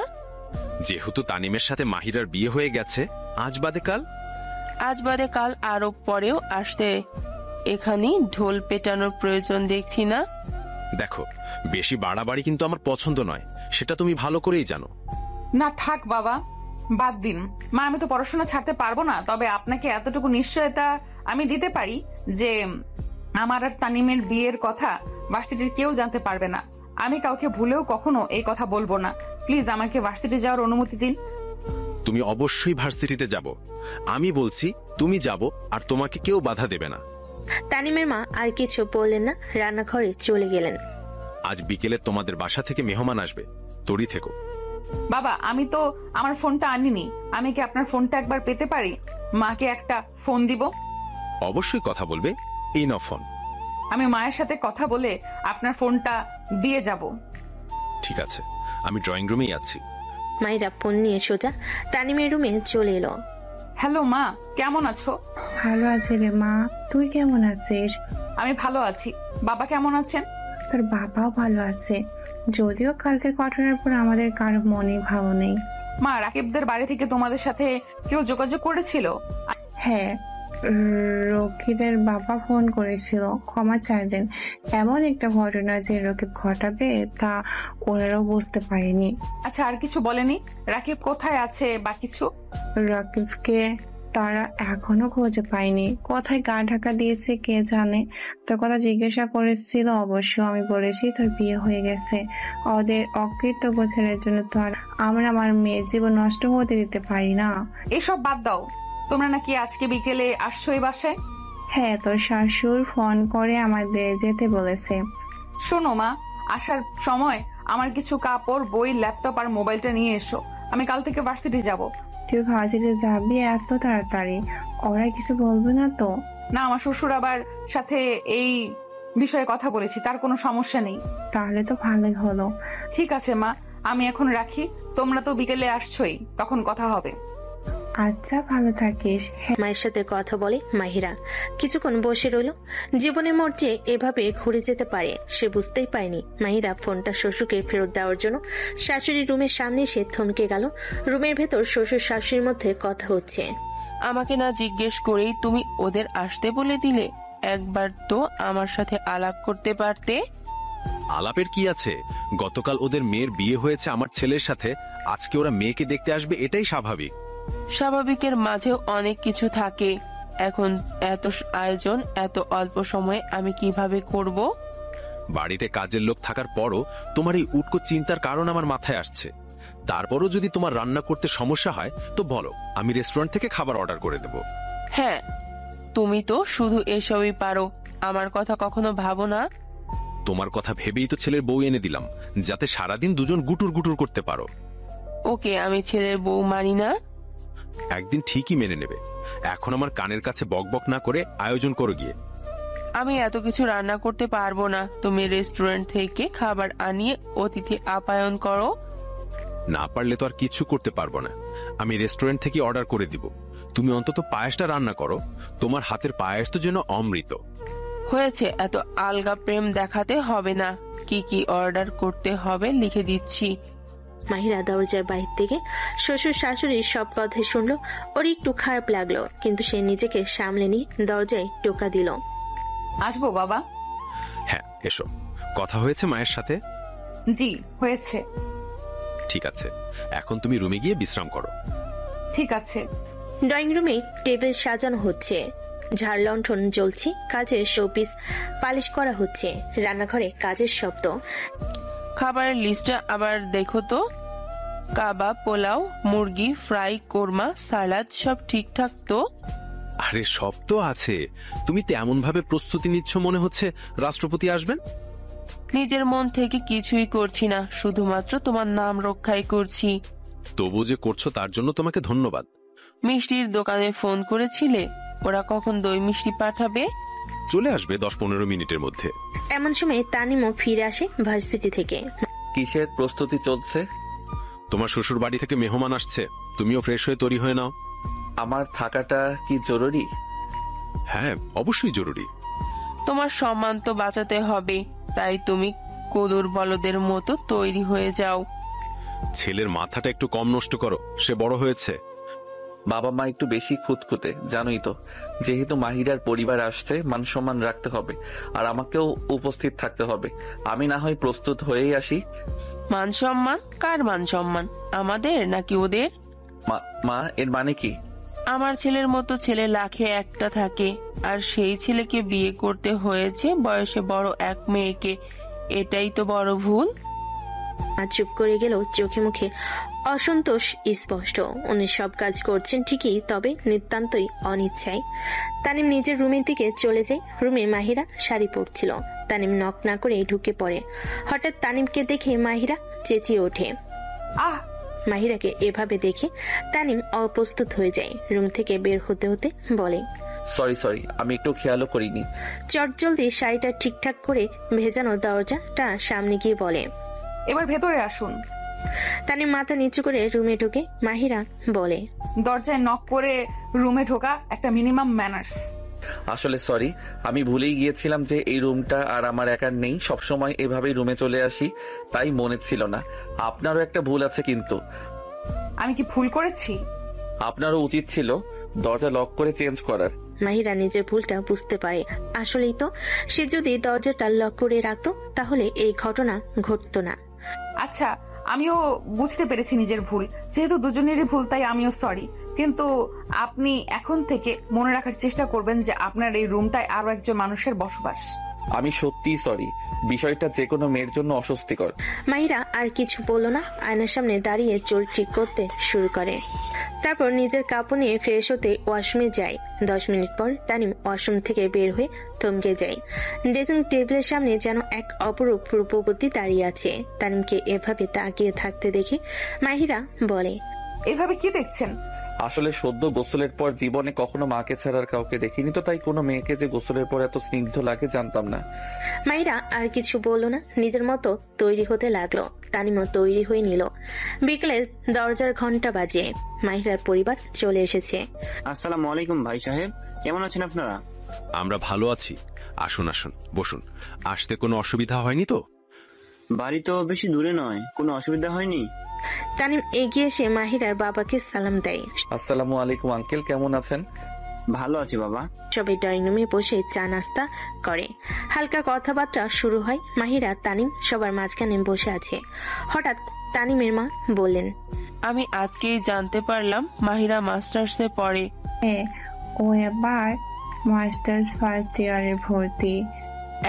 যেহেতু তানিমের সাথে মাহিরার বিয়ে হয়ে গেছে, আজ বাদে কাল আরো পরেও আসতে এখানে ঢোল পেটানোর প্রয়োজন দেখছি না। দেখো, বেশি বাড়াবাড়ি কিন্তু আমার পছন্দ নয়, সেটা তুমি ভালো করেই জানো। না থাক বাবা, বাদ দিন। মা, আমি তো পড়াশোনা ছাড়তে পারবো না, তবে আপনাকে এতটুকু নিশ্চয়তা আমি দিতে পারি যে আমার আর তানিমের বিয়ের কথা ভার্সিটির কেউ জানতে পারবে না। আমি কাউকে ভুলেও কখনো এই কথা বলবো না। প্লিজ আমাকে ভার্সিটি যাওয়ার অনুমতি দিন। তুমি অবশ্যই ভার্সিটিতে যাব, আমি বলছি তুমি যাব, আর তোমাকে কেউ বাধা দেবে না। তানিমের মা আর কিছু বললেন না, রান্নাঘরে চলে গেলেন। আজ বিকেলে তোমাদের বাসা থেকে মেহমান আসবে, তৈরি থেকো। বাবা, আমি তো আমার ফোনটা আনিনি। আমি কি আপনার ফোনটা একবার পেতে পারি? মাকে একটা ফোন দিব। অবশ্যই কথা বলবে, এই নাও ফোন। আমি মায়ের সাথে কথা বলে আপনার ফোনটা দিয়ে যাব। ঠিক আছে, আমি ড্রয়িং রুমেই আছি। মাহিরা ফোন নিয়ে সোজা তানিমের রুমে চলে এলো। হ্যালো মা, কেমন আছো? ভালো আছি রে মা, তুই কেমন আছিস? আমি ভালো আছি। বাবা কেমন আছেন? তোর বাবাও ভালো আছে, যদিও কালকে ঘটনার পর আমাদের কারো মনে ভালো নেই। মা, রাকিবদের বাড়ি থেকে তোমাদের সাথে কেউ যোগাযোগ করেছিল? হ্যাঁ, রকিবের বাবা ফোন করেছিল, ক্ষমা চাইলেন। এমন একটা ঘটনা যে রকিব ঘটাবে তা ওনারাও বুঝতে পারেনি। আচ্ছা, আর কিছু বলেনি? রাকিব কোথায় আছে বা কিছু? রকিবকে তারা এখনো খুঁজে পায়নি, কোথায় গা ঢাকা দিয়েছে কে জানে। তোর কথা জিজ্ঞাসা করেছিল, অবশ্য আমি বলেছি তোর বিয়ে হয়ে গেছে। ওদের অকৃতজ্ঞ ছেলের জন্য তো আর আমরা আমার মেয়ের জীবন নষ্ট হতে দিতে পারি না। এসব বাদ দাও। তোমরা নাকি আজকে বিকেলে আসছো এই বাসায়? হ্যাঁ, তোর শাশুড় ফোন করে আমাদের যেতে বলেছে। শোনো মা, আসার সময় আমার কিছু কাপড়, বই, ল্যাপটপ আর মোবাইলটা নিয়ে এসো। আমি কাল থেকে ভার্সিটি যাব। তুই ভার্সিটি যাবি এত তাড়াতাড়ি? ওরা কিছু বলবে না তো? না, আমার শ্বশুর আবার সাথে এই বিষয়ে কথা বলেছি, তার কোনো সমস্যা নেই। তাহলে তো ভালোই হলো। ঠিক আছে মা, আমি এখন রাখি। তোমরা তো বিকেলে আসছোই, তখন কথা হবে। আচ্ছা, ভালো থাকিস। মায়ের সাথে কথা বলে মাহিরা কিছুক্ষণ বসে রইল। জীবনের মোড় যে এভাবে ঘুরে যেতে পারে সে বুঝতেই পারেনি। মাহিরা ফোনটা শ্বশুরকে ফেরত দেওয়ার জন্য শাশুড়ির রুমের সামনে এসে থমকে গেল। রুমের ভেতর শ্বশুর শাশুড়ির মধ্যে কথা হচ্ছে। আমাকে না জিজ্ঞেস করেই তুমি ওদের আসতে বলে দিলে? একবার তো আমার সাথে আলাপ করতে পারতে। আলাপের কি আছে? গতকাল ওদের মেয়ের বিয়ে হয়েছে আমার ছেলের সাথে, আজকে ওরা মেয়েকে দেখতে আসবে, এটাই স্বাভাবিক। স্বাভাবিকের মাঝেও অনেক কিছু থাকে। এখন এত আয়োজন এত অল্প সময়ে আমি কিভাবে করব? বাড়িতে কাজের লোক থাকার পরও তোমার এই উটকো চিন্তার কারণ আমার মাথায় আসছে। তারপরও যদি তোমার রান্না করতে সমস্যা হয় তো বলো, আমি রেস্টুরেন্ট থেকে খাবার অর্ডার করে দেব। হ্যাঁ, তুমি তো শুধু এসবই পারো, আমার কথা কখনো ভাবো না? তোমার কথা ভেবেই তো ছেলের বউ এনে দিলাম, যাতে সারাদিন দুজন গুটুর গুটুর করতে পারো। ওকে, আমি ছেলের বউ মানি না। একদিন ঠিকই মেনে নেবে। এখন আমার কানের কাছে বকবক না করে আয়োজন করো গিয়ে। আমি এত কিছু রান্না করতে পারবো না। তুমি রেস্টুরেন্ট থেকে খাবার আনিয়ে অতিথি আপ্যায়ন করো। না পারলে তো আর কিছু করতে পারবো না, আমি রেস্টুরেন্ট থেকে অর্ডার করে দিব। তুমি অন্তত পায়েসটা রান্না করো, তোমার হাতের পায়েস তো যেন অমৃত। হয়েছে, এত আলগা প্রেম দেখাতে হবে না। কি কি অর্ডার করতে হবে লিখে দিচ্ছি। মাহিরা দরজার বাইরে থেকে শ্বশুর শাশুড়ির সব কথা শুনলো। ওর একটু খারাপ লাগলো, কিন্তু সে নিজেকে সামলে নিয়ে দরজায় টোকা দিল। আসবো বাবা? হ্যাঁ, এসো। কথা হয়েছে মায়ের সাথে? জি হয়েছে। ঠিক আছে, এখন তুমি রুমে গিয়ে বিশ্রাম করো। ঠিক আছে। ড্রয়িং রুমে টেবিল সাজানো হচ্ছে, ঝাড় লণ্ঠন জ্বলছে, কাজের শোপিস পালিশ করা হচ্ছে। রান্নাঘরে কাজের শব্দ। খাবারের লিস্টটা আবার দেখো তো। কাবাব, পোলাও, মুরগি ফ্রাই, কোরমা, সালাদ সব ঠিকঠাক তো? আরে সব তো আছে। তুমি তো এমন ভাবে প্রস্তুতি নিচ্ছ মনে হচ্ছে রাষ্ট্রপতি আসবেন। নিজের মন থেকে কিছুই করছি না, শুধুমাত্র তোমার নাম রক্ষাই করছি। তবু যে করছো তার জন্য তোমাকে ধন্যবাদ। মিষ্টির দোকানে ফোন করেছিলে? ওরা কখন দই মিষ্টি পাঠাবে? চলে আসবে 10-15 মিনিটের মধ্যে। এমন সময় তানিমও ফিরে আসে ভার্সিটি থেকে। কিসের প্রস্তুতি চলছে? তোমার শ্বশুর বাড়ি থেকে মেহমান আসছে, তুমিও ফ্রেশ হয়ে তৈরি হয়ে নাও। আমার থাকাটা কি জরুরি? হ্যাঁ, অবশ্যই জরুরি। তোমার সম্মান তো বাঁচাতে হবে, তাই তুমি কদুর বলদের মতো তৈরি হয়ে যাও। ছেলের মাথাটা একটু কম নষ্ট করো, সে বড় হয়েছে। বাবা মা একটু বেশি খুঁতখুঁতে, জানোই তো। যেহেতু মাহিরার পরিবার আসছে, মান সম্মান রাখতে হবে, আর আমাকেও উপস্থিত থাকতে হবে। আমি না হয় প্রস্তুত হয়েই আসি। মান সম্মান? কার মান সম্মান? আমাদের নাকি ওদের? মা এর মানে কি? আমার ছেলের মতো ছেলে লাখে একটা থাকে, আর সেই ছেলেকে বিয়ে করতে হয়েছে বয়সে বড় এক মেয়েকে। এটাই তো বড় ভুল। চুপ করে গেলেও চোখে মুখে অসন্তোষ স্পষ্ট। উনি সব কাজ করছেন ঠিকই, তবে নিতান্তই অনিচ্ছায়। তানিম নিজের রুমের দিকে চলে যায়। রুমে মাহিরা শাড়ি পরছিল। তানিম নক না করে ঢুকে পড়ে। হঠাৎ তানিমকে দেখে মাহিরা চেঁচিয়ে ওঠে। আহ! মাহিরাকে এভাবে দেখে তানিম অপ্রস্তুত হয়ে যায়। রুম থেকে বের হতে হতে বলে, সরি, আমি একটু খেয়ালও করিনি। চটজলদি শাড়িটা ঠিকঠাক করে ভেজানো দরজাটা সামনে গিয়ে বলে, এবার ভেতরে আসুন। তানিম মাথা নিচু করে রুমে ঢুকে। মাহিরা বলে, দরজায় নক করে রুমে ঢোকা একটা মিনিমাম ম্যানার্স। আসলে সরি, আমি ভুলেই গিয়েছিলাম যে এই রুমটা আর আমার একার নেই। সবসময় এভাবেই রুমে চলে আসি, তাই মনে ছিল না। আপনারও একটা ভুল আছে কিন্তু। আমি কি ভুল করেছি? আপনারও উচিত ছিল দরজা লক করে চেঞ্জ করার। মাহিরা নিজের ভুলটা বুঝতে পারে। আসলেই তো, সে যদি দরজাটা লক করে রাখতো তাহলে এই ঘটনা ঘটতো না। আচ্ছা, আমিও বুঝতে পেরেছি নিজের ভুল। যেহেতু দুজনেরই ভুল, তাই আমিও সরি। কিন্তু আপনি এখন থেকে মনে রাখার চেষ্টা করবেন যে আপনার এই রুমটায় আরো একজন মানুষের বসবাস। আমি সত্যিই সরি। বিষয়টা যে কোনো মেয়ের জন্য অস্বস্তিকর। মাহিরা আর কিছু বলল না। আয়নার সামনে দাঁড়িয়ে চুল ঠিক করতে শুরু করে। তারপর নিজের কাপড় নিয়ে ফ্রেশ হতে ওয়াশরুমে যায়। 10 মিনিট পর তানিম ওয়াশরুম থেকে বের হয়ে থমকে যায়। ড্রেসিং টেবিলের সামনে যেন এক অপরূপ রূপবতী দাঁড়িয়ে আছে। তানিমকে এভাবে তাকিয়ে থাকতে দেখে মাহিরা বলে, এভাবে কি দেখছেন? আসলে সদ্য গোসলের পর জীবনে কখনো মাকে ছাড়ার কাউকে দেখিনি তো, তাই কোনো মেয়েকে যে গোসলের পর এত স্নিগ্ধ লাগে জানতাম না। মাহিরা আর কিছু বলল না, নিজের মতো তৈরি হতে লাগলো। তানিমও তৈরি হয়ে নিল। বিকেলে দরজার ঘন্টা বাজে। মাহিরার পরিবার চলে এসেছে। আসসালামু আলাইকুম ভাই সাহেব, কেমন আছেন আপনারা? আমরা ভালো আছি। আসুন আসুন, বসুন। আসতে কোনো অসুবিধা হয়নি তো? বাড়ি তো বেশি দূরে নয়, কোনো অসুবিধা হয়নি। তানিম এগিয়ে এসে মাহিরার বাবাকে সালাম দেয়। আসসালামু আলাইকুম আঙ্কেল, কেমন আছেন? ভালো আছি বাবা। সবাই ড্রয়িং রুমে বসে চা নাস্তা করে। হালকা কথাবার্তা শুরু হয়। মাহিরা তানিম সবার মাঝখানে বসে আছে। হঠাৎ তানিমের মা বললেন, আমি আজকেই জানতে পারলাম মাহিরা মাস্টার্সে পড়ে। ও এবার মাস্টার্স ফার্স্ট ইয়ারে ভর্তি।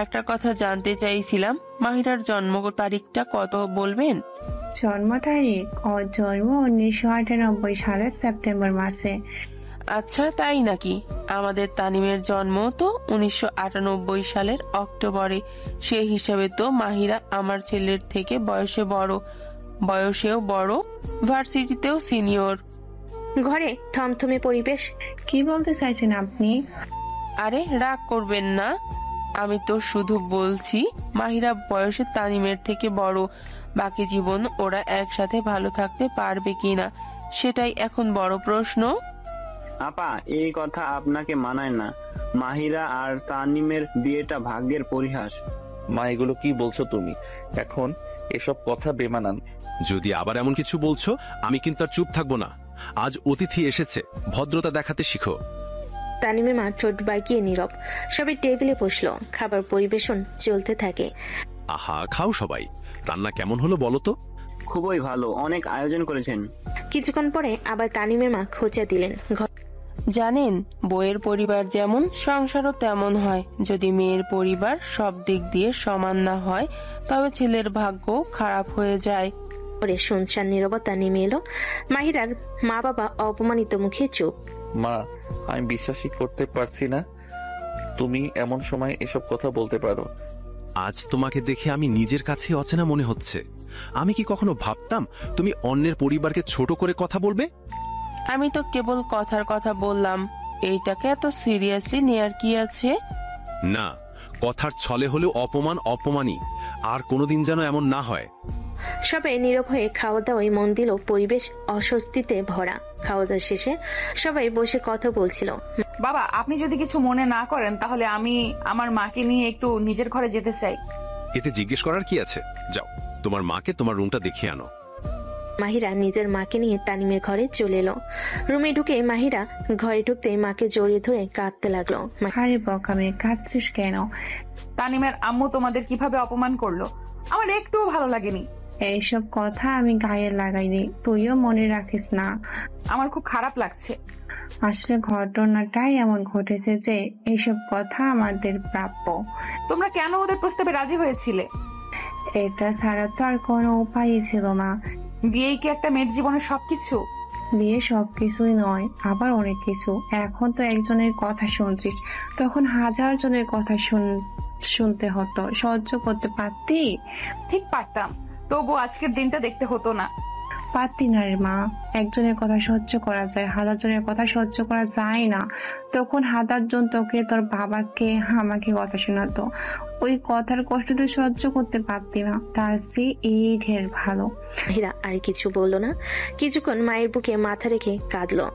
একটা কথা জানতে চাইছিলাম, মাহিরার জন্ম তারিখটা কত বলবেন? জন্ম তারিখ? ওর জন্ম 1998 সালের সেপ্টেম্বর মাসে। আচ্ছা, তাই নাকি? আমাদের তানিমের জন্ম তো 1998 সালের অক্টোবরে। সে হিসাবে তো মাহিরা আমার ছেলের থেকে বয়সে বড়, বয়সেও বড়, ভার্সিটিতেও সিনিয়র। ঘরে থমথমে পরিবেশ। কি বলতে চাইছেন আপনি? আরে রাগ করবেন না, আমি তো শুধু বলছি মাহিরা বয়সে তানিমের থেকে বড়। বাকি জীবন ওরা একসাথে ভালো থাকতে পারবে কিনা সেটাই এখন বড় প্রশ্ন। আপা, এই কথা আপনাকে মানায় না। মাহিরা আর তানিমের বিয়েটা ভাগ্যের পরিহাস। মা, এগুলো কি বলছো তুমি? এখন এসব কথা বেমানান। যদি আবার এমন কিছু বলছো, আমি কিন্তু আর চুপ থাকবো না। আজ অতিথি এসেছে, ভদ্রতা দেখাতে শিখো। তানিমের মা ঠোঁট বাঁকিয়ে নীরব। সবাই টেবিলে বসলো। খাবার পরিবেশন চলতে থাকে। আহা, খাও সবাই। রান্না কেমন হলো বলো তো? খুবই ভালো, অনেক আয়োজন করেছেন। কিছুক্ষণ পরে আবার তানিমের মা খোঁচা দিলেন, জানেন, বউয়ের পরিবার যেমন সংসারও তেমন হয়। যদি মেয়ের পরিবার সব দিক দিয়ে সমান না হয়, তবে ছেলের ভাগ্য খারাপ হয়ে যায়। পরে শুনশান নীরবতা নেমে এলো। মাহিরার মা বাবা অপমানিত মুখে চুপ। মা, আমি বিশ্বাসই করতে পারছি না তুমি এমন সময় এসব কথা বলতে পারো। আজ তোমাকে দেখে আমি নিজের কাছে অচেনা মনে হচ্ছে। আমি কি কখনো ভাবতাম তুমি অন্যের পরিবারকে ছোট করে কথা বলবে? আমি তো কেবল কথার কথা বললাম, এইটাকে এত সিরিয়াসলি নেয়ার কি আছে? না, কথার ছলে হলেও অপমান অপমানই, আর কোনোদিন যেন এমন না হয়। সবাই নীরব হয়ে খাওয়া দাওয়ায় মন দিল। পরিবেশ অস্বস্তিতে ভরা। খাওয়া দাওয়া শেষে সবাই বসে কথা বলছিল। বাবা, আপনি যদি কিছু মনে না করেন তাহলে আমি আমার মাকে নিয়ে একটু নিজের ঘরে যেতে চাই। এতে জিজ্ঞেস করার কি আছে? যাও, তোমার মাকে তোমার রুমটা দেখিয়ে আনো। মাহিরা নিজের মাকে নিয়ে তানিমের ঘরে চলে এলো। রুমে ঢুকে মাহিরা ঘরে ঢুকতে মাকে জড়িয়ে ধরে কাঁদতে লাগলো। আরে বকামে, কাঁদছিস কেন? তানিমের আম্মু তোমাদের কিভাবে অপমান করলো আমার একটুও ভালো লাগেনি। এইসব কথা আমি গায়ে লাগাইনি, তুইও মনে রাখিস না। আমার খুব খারাপ লাগছে। আসলে ঘটনাটাই এমন ঘটেছে যে এইসব কথা আমাদের প্রাপ্য। তোমরা কেন ওদের প্রস্তাবে রাজি হয়েছিলে? এটা ছাড়া তো আর কোনো উপায়ই ছিল না। বিয়েই কি একটা মেয়ের জীবনের সবকিছু? বিয়ে সবকিছুই নয়, আবার অনেক কিছু। এখন তো একজনের কথা শুনছিস, তখন 1000 জনের কথা শুনতে হতো। সহ্য করতে পারতি? ঠিক পারতাম, তবু আজকের দিনটা দেখতে হতো না। পারতি না রে মা। একজনের কথা সহ্য করা যায়, 1000 জনের কথা সহ্য করা যায় না। তখন 1000 জন তোকে, তোর বাবাকে, আমাকে কথা শোনাতো। ওই কথার কষ্ট তুই সহ্য করতে পারতি না, তার চেয়ে এই ঢের ভালো। মাহিরা আর কিছু বললো না। কিছুক্ষণ মায়ের বুকে মাথা রেখে কাঁদলো।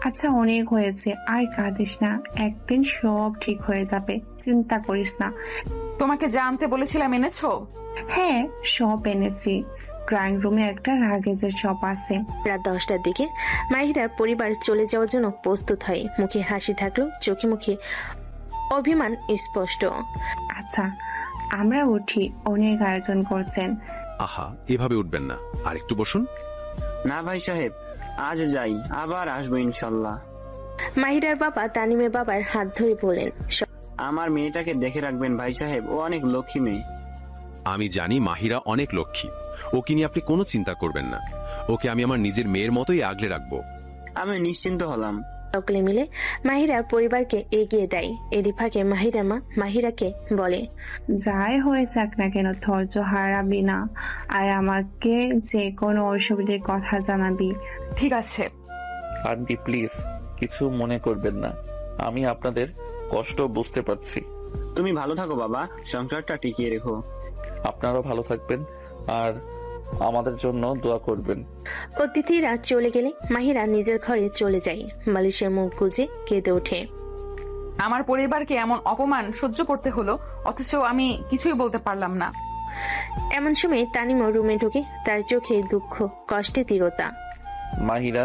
আচ্ছা, অনেক হয়েছে, আর কাঁদিস না। একদিন সব ঠিক হয়ে যাবে, চিন্তা করিস না। তোমাকে যা আনতে বলেছিলাম এনেছো? হ্যাঁ, সব এনেছি। ড্রয়িং রুমে একটা রাগেজের শপ আছে। রাত 10টার দিকে মাহিরার পরিবার চলে যাওয়ার জন্য প্রস্তুত হয়। মুখে হাসি থাকলো, চোখে মুখে অভিমান স্পষ্ট। আচ্ছা, আমরা উঠি, অনেক আয়োজন করছেন। আহা, এভাবে উঠবেন না, আর একটু বসুন। না ভাই সাহেব, আজ যাই, আবার আসবো ইনশাল্লাহ। মাহিরার বাবা তানিমের বাবার হাত ধরে বলেন, আমার মেয়েটাকে দেখে রাখবেন ভাই সাহেব, ও অনেক লক্ষ্মী মেয়ে। আমি জানি মাহিরা অনেক লক্ষ্মী, ওকে নিয়ে আপনি কোনো চিন্তা করবেন না। ওকে আমি আমার নিজের মেয়ের মতোই আগলে রাখবো। আমি নিশ্চিন্ত হলাম। সকলে মিলে মাহিরার পরিবারকে এগিয়ে দেয়। এরই ফাঁকে মাহিরার মা মাহিরাকে বলে, যাই হয়ে যাক না কেন, ধৈর্য হারাবি না, আর আমাকে যে কোনো অসুবিধার কথা জানাবি। ঠিক আছে আন্টি, প্লিজ কিছু মনে করবেন না, আমি আপনাদের কষ্ট বুঝতে পারছি। তুমি ভালো থাকো বাবা, সংসারটা টিকিয়ে রেখো। আপনারাও ভালো থাকবেন আর আমাদের জন্য দোয়া করবেন। অতিথিরা চলে গেলে মাহিরা নিজের ঘরে চলে যায়। বালিশের মুখ গুজে কেঁদে ওঠে। আমার পরিবারকে এমন অপমান সহ্য করতে হলো, অথচ আমি কিছুই বলতে পারলাম না। এমন সময় তানিমও রুমে ঢুকে, তার চোখে দুঃখ, কষ্টে তীব্রতা। মাহিরা,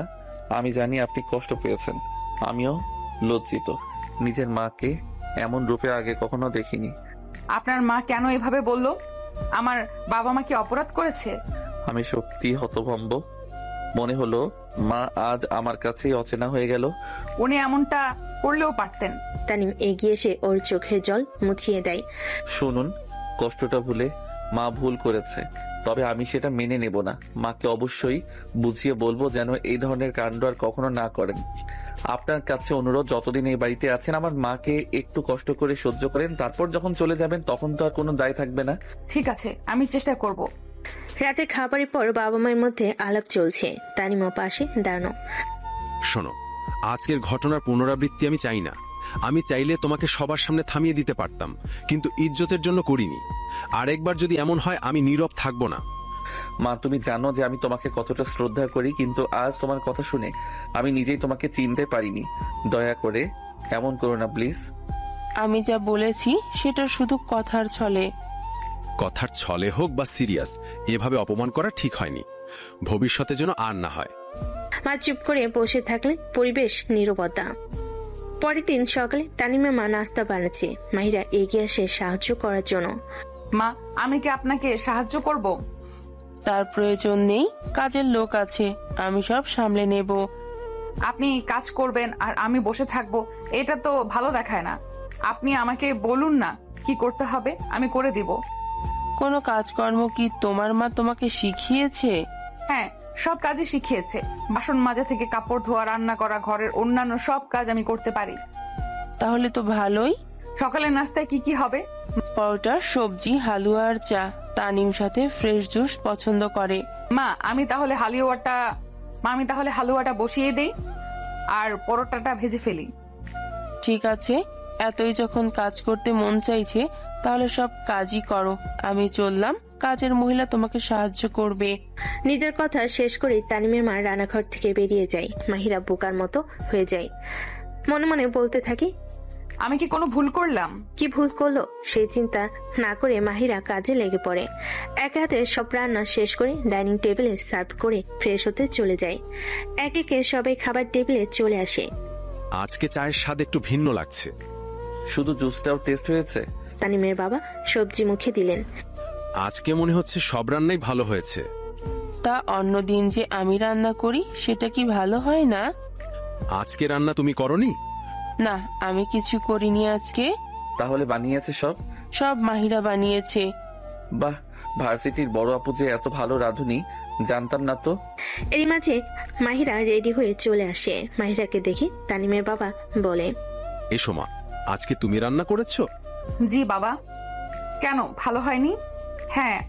আমি জানি আপনি কষ্ট পেয়েছেন, আমিও লজ্জিত। নিজের মাকে এমন রূপে আগে কখনো দেখিনি। আপনার মা কেন এভাবে বললো? আমার বাবা মা কি অপরাধ করেছে? আমি সত্যি হতভম্ব। মনে হলো মা আজ আমার কাছেই অচেনা হয়ে গেল। উনি এমনটা করলেও পারতেন। তানিম এগিয়ে এসে ওর চোখের জল মুছিয়ে দেয়। শুনুন, কষ্টটা ভুলে মা ভুল করেছে, তবে আমি সেটা মেনে নেব না। মাকে অবশ্যই বুঝিয়ে বলবো যেন এই ধরনের কাণ্ড আর কখনো না করেন। আপনার কাছে অনুরোধ, যতদিন এই বাড়িতে আছেন আমার মাকে একটু কষ্ট করে সহ্য করেন, তারপর যখন চলে যাবেন তখন তো আর কোনো দায় থাকবে না। ঠিক আছে, আমি চেষ্টা করব। রাতে খাবারের পর বাবা মায়ের মধ্যে আলাপ চলছে। তানিমও পাশে দাঁড়ানো। শোনো, আজকের ঘটনার পুনরাবৃত্তি আমি চাই না। আমি চাইলে তোমাকে সবার সামনে থামিয়ে দিতে পারতাম, কিন্তু ইজ্জতের জন্য করিনি। আরেকবার যদি এমন হয় আমি নীরব থাকবো না। মা, তুমি জানো যে আমি তোমাকে কতটা শ্রদ্ধা করি, কিন্তু আজ তোমার কথা শুনে আমি নিজেই তোমাকে চিনতে পারিনি। দয়া করে এমন করো না প্লিজ। আমি যা বলেছি সেটা শুধু কথার ছলে। কথার ছলে হোক বা সিরিয়াস, এভাবে অপমান করা ঠিক হয়নি। ভবিষ্যতে যেন আর না হয়। মা চুপ করে বসে থাকলে পরিবেশ নীরবতা। পরের দিন সকালে তানিমের মা নাস্তা বানাচ্ছে। মাহিরা এগিয়ে আসে সাহায্য করার জন্য। মা, আমি কি আপনাকে সাহায্য করব? তার প্রয়োজন নেই, কাজের লোক আছে, আমি সব সামলে নেব। আপনি কাজ করবেন আর আমি বসে থাকবো, এটা তো ভালো দেখায় না। আপনি আমাকে বলুন না কি করতে হবে, আমি করে দিব। কোনো কাজকর্ম কি তোমার মা তোমাকে শিখিয়েছে? হ্যাঁ, সব কাজই শিখিয়েছে। বাসন মাজা থেকে কাপড় ধোয়া, রান্না করা, ঘরের অন্যান্য সব কাজ আমি করতে পারি। তাহলে তো ভালোই। সকালের নাস্তায় কি কি হবে? পরোটা, সবজি, হালুয়া আর চা। তানিম সাথে ফ্রেশ জুস পছন্দ করে। মা, আমি তাহলে হালুয়াটা বসিয়ে দেই। আর পরোটাটা ভেজে ফেলি। ঠিক আছে, এতই যখন কাজ করতে মন চাইছে তাহলে সব কাজই করো। আমি চললাম, কাজের মহিলা তোমাকে সাহায্য করবে। নিজের কথা শেষ করে তানিমের মা রান্নাঘর থেকে বেরিয়ে যায়। মাহিরা বোকার মতো হয়ে যায়, মনে মনে বলতে থাকে, আমি কি কোনো ভুল করলাম? কি ভুল করলো সেই চিন্তা না করে মাহিরা কাজে লেগে পড়ে। এক হাতে সব রান্না শেষ করে ডাইনিং টেবিলে সার্ভ করে ফ্রেশ হতে চলে যায়। এক একে সবাই খাবার টেবিলে চলে আসে। আজকে চায়ের স্বাদ একটু ভিন্ন লাগছে। শুধু জুসটাও টেস্ট হয়েছে? তানিমের বাবা সবজি মুখে দিলেন। আজকে মনে হচ্ছে সব রান্নাই ভালো হয়েছে। তা অন্যদিন যে আমি রান্না করি সেটা কি ভালো হয় না? আজকে রান্না তুমি করনি? না, আমি কিছু করিনি আজকে। তাহলে বানিয়েছে সব? সব মাহিরা বানিয়েছে। বাহ, ভার্সিটির বড় আপু যে এত ভালো রাঁধুনি জানতাম না তো। এরই মাঝে মাহিরা রেডি হয়ে চলে আসে। মাহিরাকে দেখে তানিমের বাবা বলে, এসো মা, আজকে তুমি রান্না করেছো? জি বাবা। কেন, ভালো হয়নি? হ্যাঁ,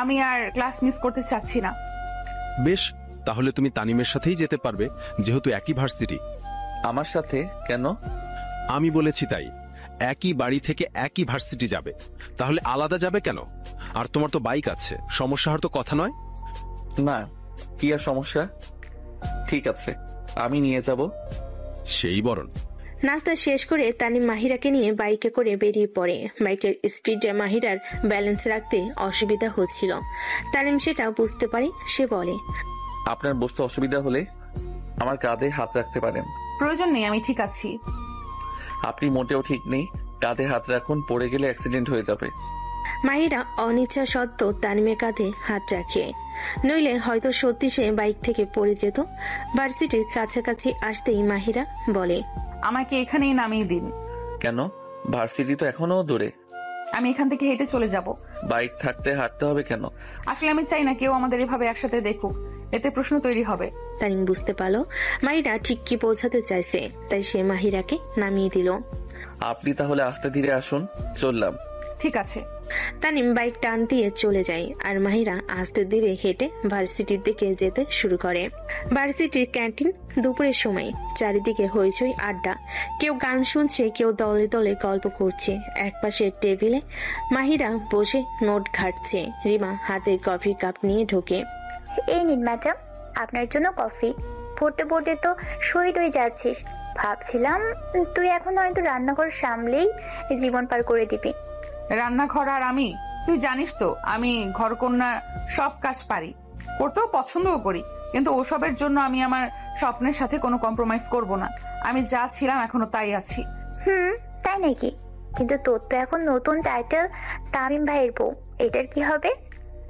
আমি আর ক্লাস মিস করতে চাচ্ছি না। বেশ, তাহলে তুমি তানিমের সাথেই যেতে পারবে, যেহেতু একই ভার্সিটি। আমার সাথে কেন? আমি বলেছি তাই। একই বাড়ি থেকে একই ভার্সিটি যাবে, তাহলে আলাদা যাবে কেন? আর তোমার তো বাইক আছে, সমস্যা হয়তো কথা নয়। না, কি আর সমস্যা? ঠিক আছে, আমি নিয়ে যাব। সেই বরণ। নাস্তা শেষ করে তানিম মাহিরাকে নিয়ে বাইকে করে বেরিয়ে পড়ে। বাইকের স্পিডে মাহিরার ব্যালেন্স রাখতে অসুবিধা হচ্ছিল। তানিম সেটা বুঝতে পারে। সে বলে, আপনার বসতে অসুবিধা হলে আমার কাঁধে হাত রাখতে পারেন। প্রয়োজন নেই, আমি ঠিক আছি। আপনি মোটেও ঠিক নেই, কাঁধে হাত রাখুন, পড়ে গেলে অ্যাক্সিডেন্ট হয়ে যাবে। মাহিরা অনিচ্ছা সত্ত্বেও তানিমের কাঁধে হাত রাখে, নইলে হয়তো সত্যি সে বাইক থেকে পড়ে যেত। ভার্সিটির কাছাকাছি আসতেই মাহিরা বলে, আমাকে এখানেই নামিয়ে দিন। কেন? ভার্সিটি তো এখনো দূরে। আমি এখান থেকে হেঁটে চলে যাব। বাইক থাকতে হাঁটতে হবে কেন? আসলে আমি চাই না কেউ আমাদের এভাবে একসাথে দেখুক, এতে প্রশ্ন তৈরি হবে। তানিম বুঝতে পারলো মাহিরা ঠিক কি বোঝাতে চাইছে, তাই সে মাহিরাকে নামিয়ে দিল। আপনি তাহলে আস্তে ধীরে আসুন, চললাম। ঠিক আছে। তানিম বাইক টান দিয়ে চলে যায়, আর মাহিরা আস্তে ধীরে হেঁটে ভার্সিটির দিকে যেতে শুরু করে। ভার্সিটির ক্যান্টিন। দুপুরের সময় চারিদিকে হইচই আড্ডা। কেউ গান শুনছে, কেউ দলে দলে গল্প করছে। এক পাশের টেবিলে মাহিরা বসে নোট ঘাটছে। রিমা হাতে কফি কাপ নিয়ে ঢোকে। এই নিন ম্যাডাম, আপনার জন্য কফি। পড়তে পড়তে তো শহীদ হয়ে যাচ্ছিস। ভাবছিলাম তুই এখন হয়তো রান্নাঘর সামলেই জীবন পার করে দিবি। রান্নাঘর আর আমি, তুই জানিস তো আমি ঘরকন্যা সব কাজ পারি, করতেও পছন্দও করি, কিন্তু ওসবের জন্য আমি আমার স্বপ্নের সাথে কোনো কম্প্রোমাইজ করব না। আমি যা ছিলাম এখনো তাই আছি। তাই নাকি? কিন্তু তোর তো এখন নতুন টাইটেল তামিম ভাইয়ের বউ, এটার কি হবে?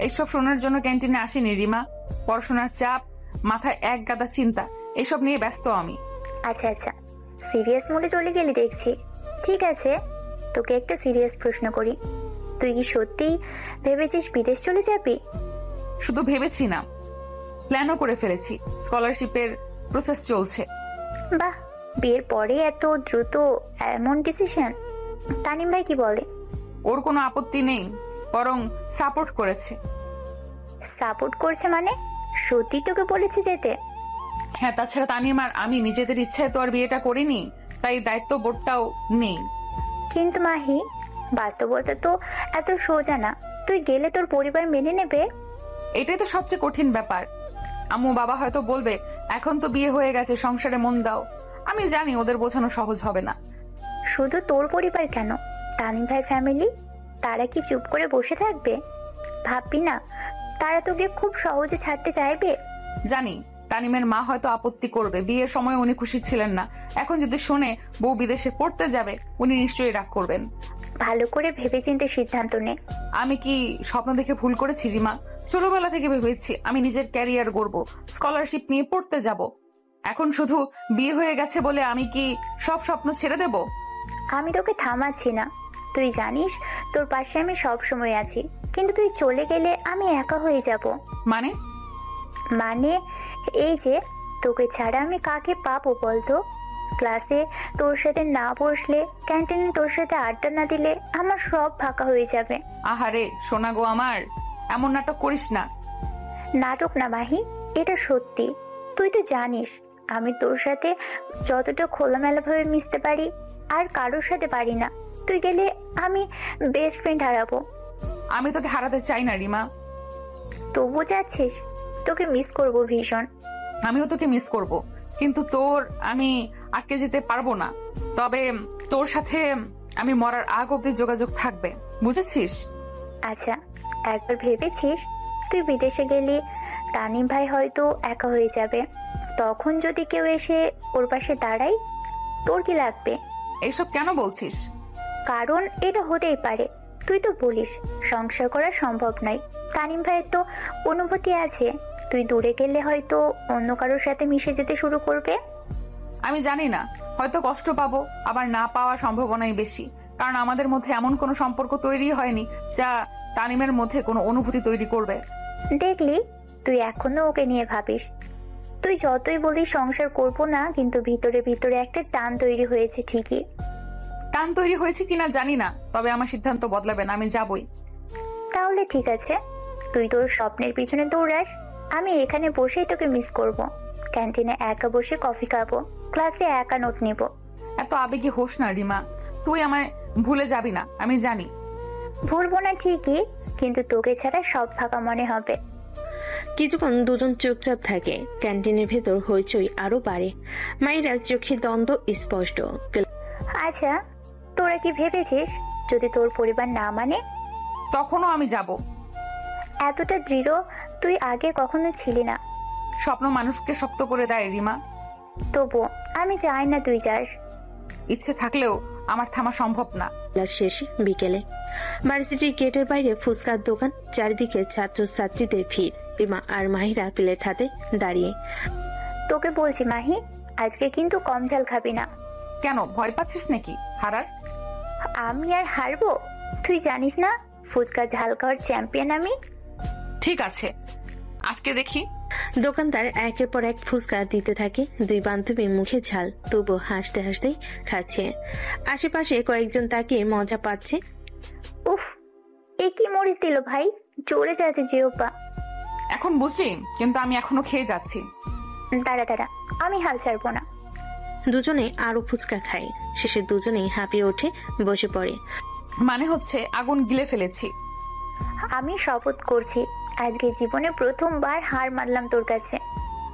এইসব শোনার জন্য ক্যান্টিনে আসিনি রিমা। পড়াশোনার চাপ, মাথায় এক গাদা চিন্তা, এসব নিয়ে ব্যস্ত আমি। আচ্ছা আচ্ছা, সিরিয়াস মোডে চলে গেলি দেখছি। ঠিক আছে, তোকে একটা সিরিয়াস প্রশ্ন করি। তুই কি সত্যিই ভেবেছিস বিদেশ চলে যাবি? শুধু ভেবেছি না, প্ল্যানও করে ফেলেছি। স্কলারশিপের প্রসেস চলছে। বাহ, বিয়ের পরে এত দ্রুত এমন ডিসিশন। তানিম ভাই কি বলে? ওর কোনো আপত্তি নেই, বরং সাপোর্ট করেছে। সাপোর্ট করছে মানে? সত্যি তোকে বলেছে যেতে? হ্যাঁ, তাছাড়া তানিম আর আমি নিজেদের ইচ্ছায় তো আর বিয়েটা করিনি, তাই দায়িত্ব বোধটাও নেই। কিন্তু মাহি, বাস্তবতা তো এত সোজা না। তুই গেলে তোর পরিবার মেনে নেবে? এটাই তো সবচেয়ে কঠিন ব্যাপার। আম্মু বাবা হয়তো বলবে এখন তো বিয়ে হয়ে গেছে, সংসারে মন দাও। আমি জানি ওদের বোঝানো সহজ হবে না। শুধু তোর পরিবার কেন, তানিম ভাই ফ্যামিলি, তারা কি চুপ করে বসে থাকবে? ভাববি না তারা তোকে খুব সহজে ছাড়তে চাইবে? জানি তানিমের মা হয়তো আপত্তি করবে, বিয়ের সময় উনি খুশি ছিলেন না। এখন যদি শুনে বউ বিদেশে পড়তে যাবে, উনি নিশ্চয়ই রাগ করবেন। ভালো করে ভেবেচিন্তে সিদ্ধান্ত নে। আমি কি স্বপ্ন দেখে ভুল করেছি রিমা? ছোটবেলা থেকে ভেবেছি আমি নিজের ক্যারিয়ার গড়বো, স্কলারশিপ নিয়ে পড়তে যাব। এখন শুধু বিয়ে হয়ে গেছে বলে আমি কি সব স্বপ্ন ছেড়ে দেব? আমি তোকে থামাচ্ছি না। তুই জানিস তোর পাশে আমি সব সময় আছি, কিন্তু তুই চলে গেলে আমি একা হয়ে যাব। মানে এই যে, তোকে ছাড়া আমি কাকে পাবো বলতো? ক্লাসে তোর সাথে না বসলে, ক্যান্টিনে তোর সাথে আড্ডা না দিলে আমার সব ফাঁকা হয়ে যাবে। আহারে সোনা গো আমার, এমন নাটক করিস না। নাটক না মাহি, এটা সত্যি। তুই তো জানিস আমি তোর সাথে যতটা খোলামেলাভাবে মিশতে পারি আর কারোর সাথে পারি না। তুই গেলে আমি বেস্ট ফ্রেন্ড হারাবো। আমি তোকে হারাতে চাই না রিমা। তবু যাচ্ছিস? তোকে মিস করবো ভীষণ। আমিও তোকে মিস করব, কিন্তু তোর আমি আটকে যেতে পারবো না। তবে তোর সাথে আমি মরার আগ অব্দি যোগাযোগ থাকবে, বুঝেছিস? আচ্ছা, একবার ভেবেছিস তুই বিদেশে গেলি তানিম ভাই হয়তো একা হয়ে যাবে, তখন যদি কেউ এসে ওর পাশে দাঁড়ায় তোর কি লাগবে? এইসব কেন বলছিস? কারণ এটা হতেই পারে। তুই তো বলিস সংসার করা সম্ভব নয়, তানিম ভাইয়ের তো অনুভূতি আছে। তুই দূরে গেলে হয়তো অন্য কারোর সাথে মিশে যেতে শুরু করবে। আমি জানি না, হয়তো কষ্ট পাবো, আবার না পাওয়ার সম্ভাবনাই বেশি। কারণ আমাদের মধ্যে এমন কোনো সম্পর্ক তৈরি হয়নি যা তানিমের মধ্যে কোনো অনুভূতি তৈরি করবে। দেখলি, তুই এখনো ওকে নিয়ে ভাবিস। তুই যতই বলিস সংসার করবো না, কিন্তু ভিতরে ভিতরে একটা টান তৈরি হয়েছে ঠিকই। টান তৈরি হয়েছে কিনা জানি না, তবে আমার সিদ্ধান্ত বদলাবে না, আমি যাবই। তাহলে ঠিক আছে, তুই তোর স্বপ্নের পিছনে দৌড়াস, আমি এখানে বসেই তোকে মিস করব। ক্যান্টিনে একা বসে কফি খাবো, ক্লাসে একা নোট নিব। এত আবেগী হোস না রিমা, তুই আমায় ভুলে যাবি না, আমি জানি। ভুলবো না ঠিকই, কিন্তু তোকে ছাড়া সব ফাঁকা মনে হবে। কিছুক্ষণ দুজন চুপচাপ থাকে। ক্যান্টিনের ভেতর হইচই আরো বাড়ে। মাইরা চোখে দ্বন্দ্ব স্পষ্ট। আচ্ছা, তোরা কি ভেবেছিস যদি তোর পরিবার না মানে? তখনও আমি যাব। এতটা দৃঢ় তুই আগে কখনো ছিলি না। স্বপ্ন মানুষকে শক্ত করে দেয় রিমা। তবু আমি চাই না তুই যাস। ইচ্ছে থাকলেও আমার থামা সম্ভব না। শেষে বিকেলে ভার্সিটির গেটের বাইরে ফুচকার দোকান, চারিদিকে ছাত্রছাত্রীদের ভিড়। রিমা আর মাহিরা প্লেট হাতে দাঁড়িয়ে। তোকে বলছি মাহি, আজকে কিন্তু কম ঝাল খাবি না। কেন, ভয় পাচ্ছিস নাকি হারার? আমি আর হারবো? তুই জানিস না ফুচকা ঝাল খাওয়ার চ্যাম্পিয়ন আমি। ঠিক আছে, আজকে দেখি। দোকানদার একের পর এক ফুচকা দিতে থাকে। দুই বান্ধবীর মুখে ঝাল, তবু হাসতে হাসতেই খাচ্ছে। আশেপাশে কয়েকজন তাকে মজা পাচ্ছে। উফ, এ কি মরিচ দিল ভাই, জোরে যাচ্ছে জিওপা। এখন বুঝলি, কিন্তু আমি এখনো খেয়ে যাচ্ছি। দাঁড়া দাঁড়া, আমি হাল ছাড়বো না। দুজনে আরো ফুচকা খায়। শেষে দুজনেই হাঁপিয়ে ওঠে, বসে পড়ে। মানে হচ্ছে আগুন গিলে ফেলেছি। আমি শপথ করছি আজকে জীবনে প্রথমবার হার মানলাম তোর কাছে।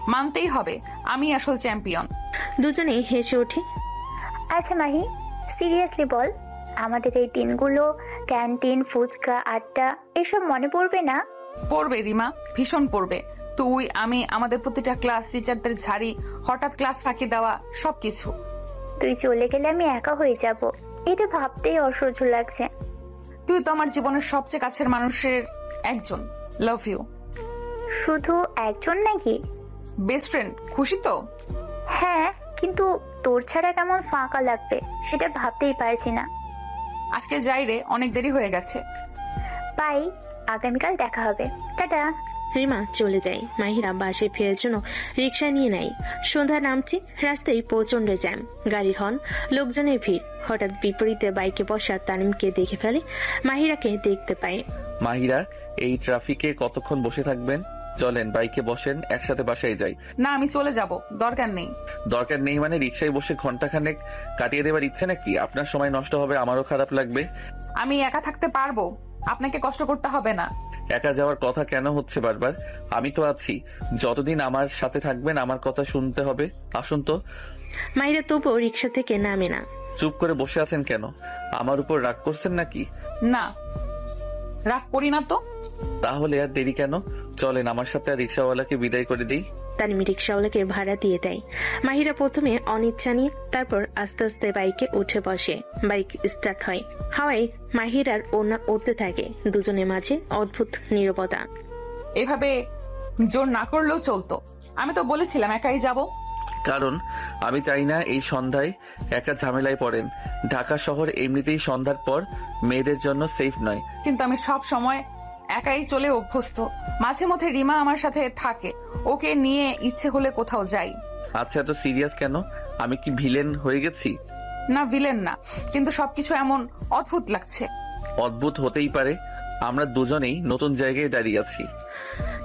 মানতেই হবে, আমি আসল চ্যাম্পিয়ন। দুজনেই হেসে ওঠে। আচ্ছা মাহি, সিরিয়াসলি বল, আমাদের এই দিনগুলো, ক্যান্টিন, ফুচকা, আড্ডা, এসব মনে পড়বে না? পড়বে রিমা, ভীষণ পড়বে। তুই, আমি, আমাদের প্রতিটা ক্লাস, টিচারদের ঝাড়ি, হঠাৎ ক্লাস ফাঁকি দেওয়া, সবকিছু। তুই চলে গেলে আমি একা হয়ে যাব, এটা ভাবতেই অসহ্য লাগছে। তুই তো আমার জীবনের সবচেয়ে কাছের মানুষের একজন। Love you. শুধু একজন নাকি? Best friend. খুশি তো? হ্যাঁ, কিন্তু তোর ছাড়া কেমন ফাঁকা লাগবে সেটা ভাবতেই পারছি না। আজকে যাই রে, অনেক দেরি হয়ে গেছে। বাই, আগামীকাল দেখা হবে, টাটা। রিমা চলে যায়। মাহিরা বাসে ফেরার জন্য রিক্সা নিয়ে নেয়। সন্ধ্যা নামছে, রাস্তায় প্রচন্ড জ্যাম, গাড়ির হর্ন, লোকজনের ভিড়। হঠাৎ বিপরীতে বাইকে বসা তানিমকে দেখে ফেলে। মাহিরাকে দেখতে পায়। মাহিরা, এই ট্রাফিকে কতক্ষণ বসে থাকবেন? চলেন বাইকে বসেন, একসাথে বাসায় যাই। না, আমি চলে যাব, দরকার নেই। দরকার নেই মানে রিক্সায় বসে ঘন্টাখানেক কাটিয়ে দেবার ইচ্ছে নাকি? আপনার সময় নষ্ট হবে, আমারও খারাপ লাগবে। আমি একা থাকতে পারবো, আপনাকে কষ্ট করতে হবে না। একা যাওয়ার কথা কেন হচ্ছে বারবার? আমি তো আছি, যতদিন আমার সাথে থাকবেন আমার কথা শুনতে হবে। আসুন তো। মাহিরা তবুও রিক্সা থেকে নামে না। চুপ করে বসে আছেন কেন? আমার উপর রাগ করছেন নাকি? না, রাগ করি না তো। তাহলে আর দেরি কেন? চলেন আমার সাথে, আর রিক্সাওয়ালাকে বিদায় করে দিই। তানিম রিক্সাওয়ালাকে ভাড়া দিয়ে দেয়। মাহিরা প্রথমে অনিচ্ছা নিয়ে, তারপর আস্তে আস্তে বাইকে উঠে বসে। বাইক স্টার্ট হয়। হাওয়ায় মাহিরার ওড়না উঠতে থাকে। দুজনের মাঝে অদ্ভুত নীরবতা। এভাবে জোর না করলেও চলতো। আমি তো বলেছিলাম একাই যাব। কারণ আমি চাই না এই সন্ধ্যায় একা ঝামেলায় পড়েন। ঢাকা শহর এমনিতেই সন্ধ্যার পর মেয়েদের জন্য সেফ নয়। কিন্তু আমি সব সময় একাই চলে অভ্যস্ত। মাঝে মধ্যে রিমা আমার সাথে থাকে, ওকে নিয়ে ইচ্ছে হলে কোথাও যাই। আচ্ছা, এত সিরিয়াস কেন? আমি কি ভিলেন হয়ে গেছি? না, ভিলেন না, কিন্তু সবকিছু এমন অদ্ভুত লাগছে। অদ্ভুত হতেই পারে, আমরা দুজনেই নতুন জায়গায় দাঁড়িয়ে আছি।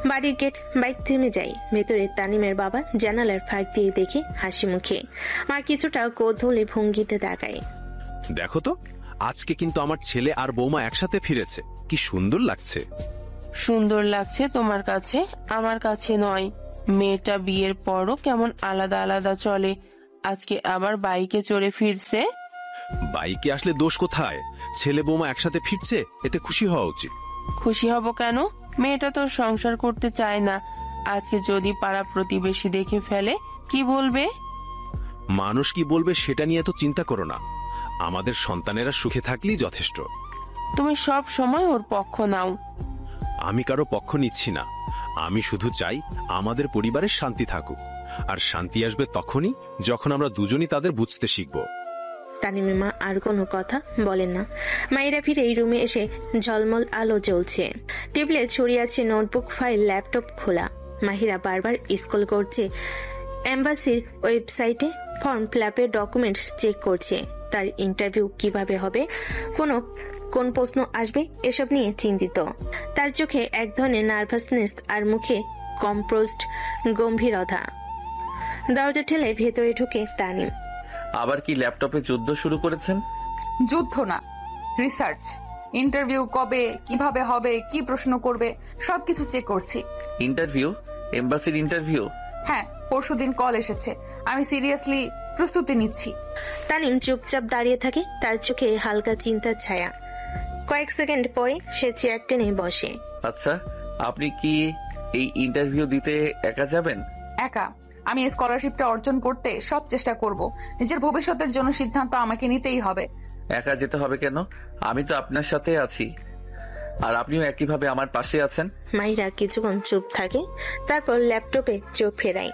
বাড়ির গেট বাইক থেমে যায়। ভেতরে তানিমের বাবা জানালার ফাঁক দিয়ে দেখে হাসি মুখে। মা কিছুটা কৌতূহলী ভঙ্গিতে তাকায়। দেখো তো, আজকে কিন্তু আমার ছেলে আর বৌমা একসাথে ফিরেছে, কি সুন্দর লাগছে। সুন্দর লাগছে তোমার কাছে, আমার কাছে নয়। মেয়েটা বিয়ের পরও কেমন আলাদা আলাদা চলে, আজকে আবার বাইকে চড়ে ফিরছে। বাইকে আসলে দোষ কোথায়? ছেলে বৌমা একসাথে ফিরছে, এতে খুশি হওয়া উচিত। খুশি হব কেন? মেয়েটা তো সংসার করতে চায় না। আজকে যদি পাড়া প্রতিবেশী দেখে ফেলে কি বলবে? মানুষ কি বলবে সেটা নিয়ে তো চিন্তা করো না, আমাদের সন্তানেরা সুখে থাকলেই যথেষ্ট। তুমি সব সময় ওর পক্ষ নাও। আমি কারো পক্ষ নিচ্ছি না, আমি শুধু চাই আমাদের পরিবারের শান্তি থাকুক, আর শান্তি আসবে তখনই যখন আমরা দুজনই তাদের বুঝতে শিখব। তানিমের মা আর কোনো কথা বলেন না। মায়েরা ফিরে এই রুমে এসে ঝলমল আলো জ্বলছে, টেবিলে ছড়িয়ে আছে নোটবুক, ফাইল, ল্যাপটপ খোলা। মাহিরা বারবার স্ক্রল করছে, এম্বাসির ওয়েবসাইটে ফর্ম ফিলআপের ডকুমেন্টস চেক করছে। তার ইন্টারভিউ কিভাবে হবে, কোন প্রশ্ন আসবে, এসব নিয়ে চিন্তিত। তার চোখে এক ধরনের নার্ভাসনেস আর মুখে কম্পোজড গম্ভীরতা। দরজা ঠেলে ভেতরে ঢুকে তানিম। আবার কি ল্যাপটপে যুদ্ধ শুরু করেছেন? যুদ্ধ না, রিসার্চ। ইন্টারভিউ কবে, কিভাবে হবে, কি প্রশ্ন করবে, সবকিছু চেক করছি। ইন্টারভিউ? এম্বাসির ইন্টারভিউ? হ্যাঁ, পরশুদিন কল এসেছে, আমি সিরিয়াসলি প্রস্তুতি নিচ্ছি। তানিম চুপচাপ দাঁড়িয়ে থাকে, তার চোখে হালকা চিন্তার ছায়া। কয়েক সেকেন্ড পরে সে চেয়ার টেনে বসে। আচ্ছা, আপনি কি এই ইন্টারভিউ দিতে একা যাবেন? একা? আমি এই স্কলারশিপটা অর্জন করতে সব চেষ্টা করব। নিজের ভবিষ্যতের জন্য সিদ্ধান্ত আমাকে নিতেই হবে। একা যেতে হবে কেন? আমি তো আপনার সাথে আছি, আর আপনিও একইভাবে আমার পাশে আছেন। মাহিরা কিছুক্ষণ চুপ থাকে, তারপর ল্যাপটপে চোখ ফেরায়।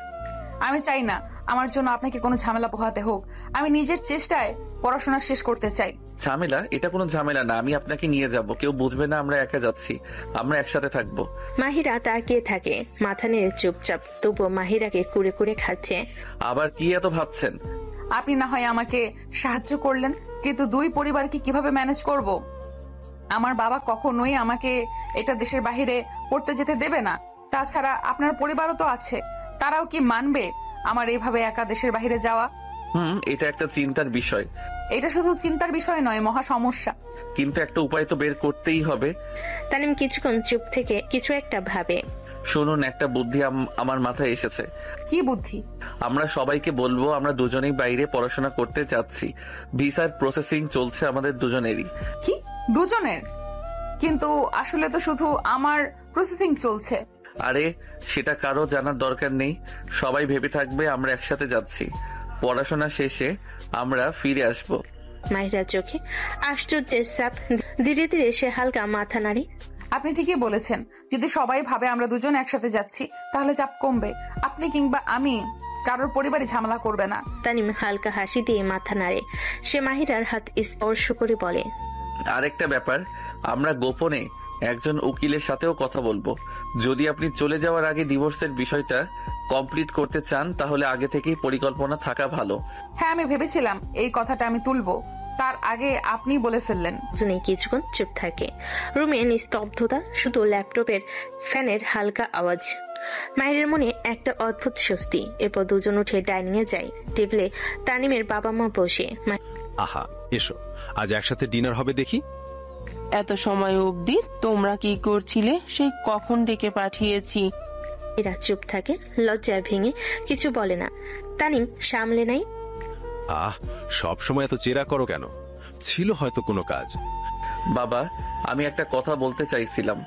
আমি চাই না আমার জন্য আপনাকে কোনো ঝামেলা পোহাতে হোক। আমি নিজের চেষ্টায় পড়াশোনা শেষ করতে চাই। ঝামেলা? এটা কোনো ঝামেলা না, আমি আপনাকে নিয়ে যাব, কেউ বুঝবে না আমরা একা যাচ্ছি, আমরা একসাথে থাকবো। মাহিরা তাকিয়ে থাকে, মাথা নেড়ে চুপচাপ, তবুও মাহিরাকে কুড়ে কুড়ে খাচ্ছে। আবার কি এত ভাবছেন? আপনি না হয় আমাকে সাহায্য করলেন, কিন্তু দুই পরিবারকে কিভাবে ম্যানেজ করব? আমার বাবা কখনোই আমাকে এটা দেশের বাইরে পড়তে যেতে দেবে না। তাছাড়া আপনার পরিবারও তো আছে, তারাও কি মানবে আমার এইভাবে একা দেশের বাইরে যাওয়া? এটা একটা চিন্তার বিষয়। এটা শুধু চিন্তার বিষয় নয়, মহা সমস্যা। কিন্তু একটা উপায় তো বের করতেই হবে। তানিম কিছুক্ষণ চুপ থেকে কিছু একটা ভাবে। শুনুন, একটা বুদ্ধি আমার মাথায় এসেছে। কি বুদ্ধি? আমরা সবাইকে বলবো আমরা দুজনেই বাইরে পড়াশোনা করতে যাচ্ছি। ভিসার প্রসেসিং চলছে আমাদের দুজনেরই। কি দুজনের? কিন্তু আসলে তো শুধু আমার প্রসেসিং চলছে। আরে সেটা কারো জানার দরকার নেই, সবাই ভেবে থাকবে আমরা একসাথে যাচ্ছি। পড়াশোনা শেষে আমরা ফিরে আসব। মাহিরা চোখে আশ্চর্যের ছাপ, ধীরে ধীরে সে হালকা মাথা নাড়ে। আপনি ঠিকই বলেছেন, যদি সবাই ভাবে আমরা দুজন একসাথে যাচ্ছি তাহলে চাপ কমবে। আপনি কিংবা আমি কারোর পরিবারে ঝামেলা করবে না। তানিম হালকা হাসি দিয়ে মাথা নাড়ে। সে মাহিরার হাত স্পর্শ করে বলে, আরেকটা ব্যাপার, আমরা গোপনে একজন উকিলের সাথেও কথা বলবো। যদি আপনি চলে যাওয়ার আগে ডিভোর্সের বিষয়টা কমপ্লিট করতে চান তাহলে আগে থেকেই পরিকল্পনা থাকা ভালো। হ্যাঁ, আমি ভেবেছিলাম এই কথাটা আমি তুলবো, তার আগে আপনি বলে ফেললেন। দুজনেই কিছুক্ষণ চুপ থাকে। রুমে নিস্তব্ধতা, শুধু ল্যাপটপের ফ্যানের হালকা আওয়াজ। মাহিরের মনে একটা অদ্ভুত স্বস্তি। এরপর দুজন উঠে ডাইনিং এ যায়। টেবিলে তানিমের বাবা মা বসে। আহা, এসো, আজ একসাথে ডিনার হবে দেখি। এত সময় অবধি তোমরা কি করছিলে? সেই কখন ডেকে পাঠিয়েছি। এরা চুপ থাকে, লজ্জায় ভেঙে কিছু বলে না। তানিম সামলে নাই। সব সময় এত চেরা করো কেন? ছিল হয়তো কোনো কাজ। বাবা, আমি একটা কথা বলতে চাইছিলাম।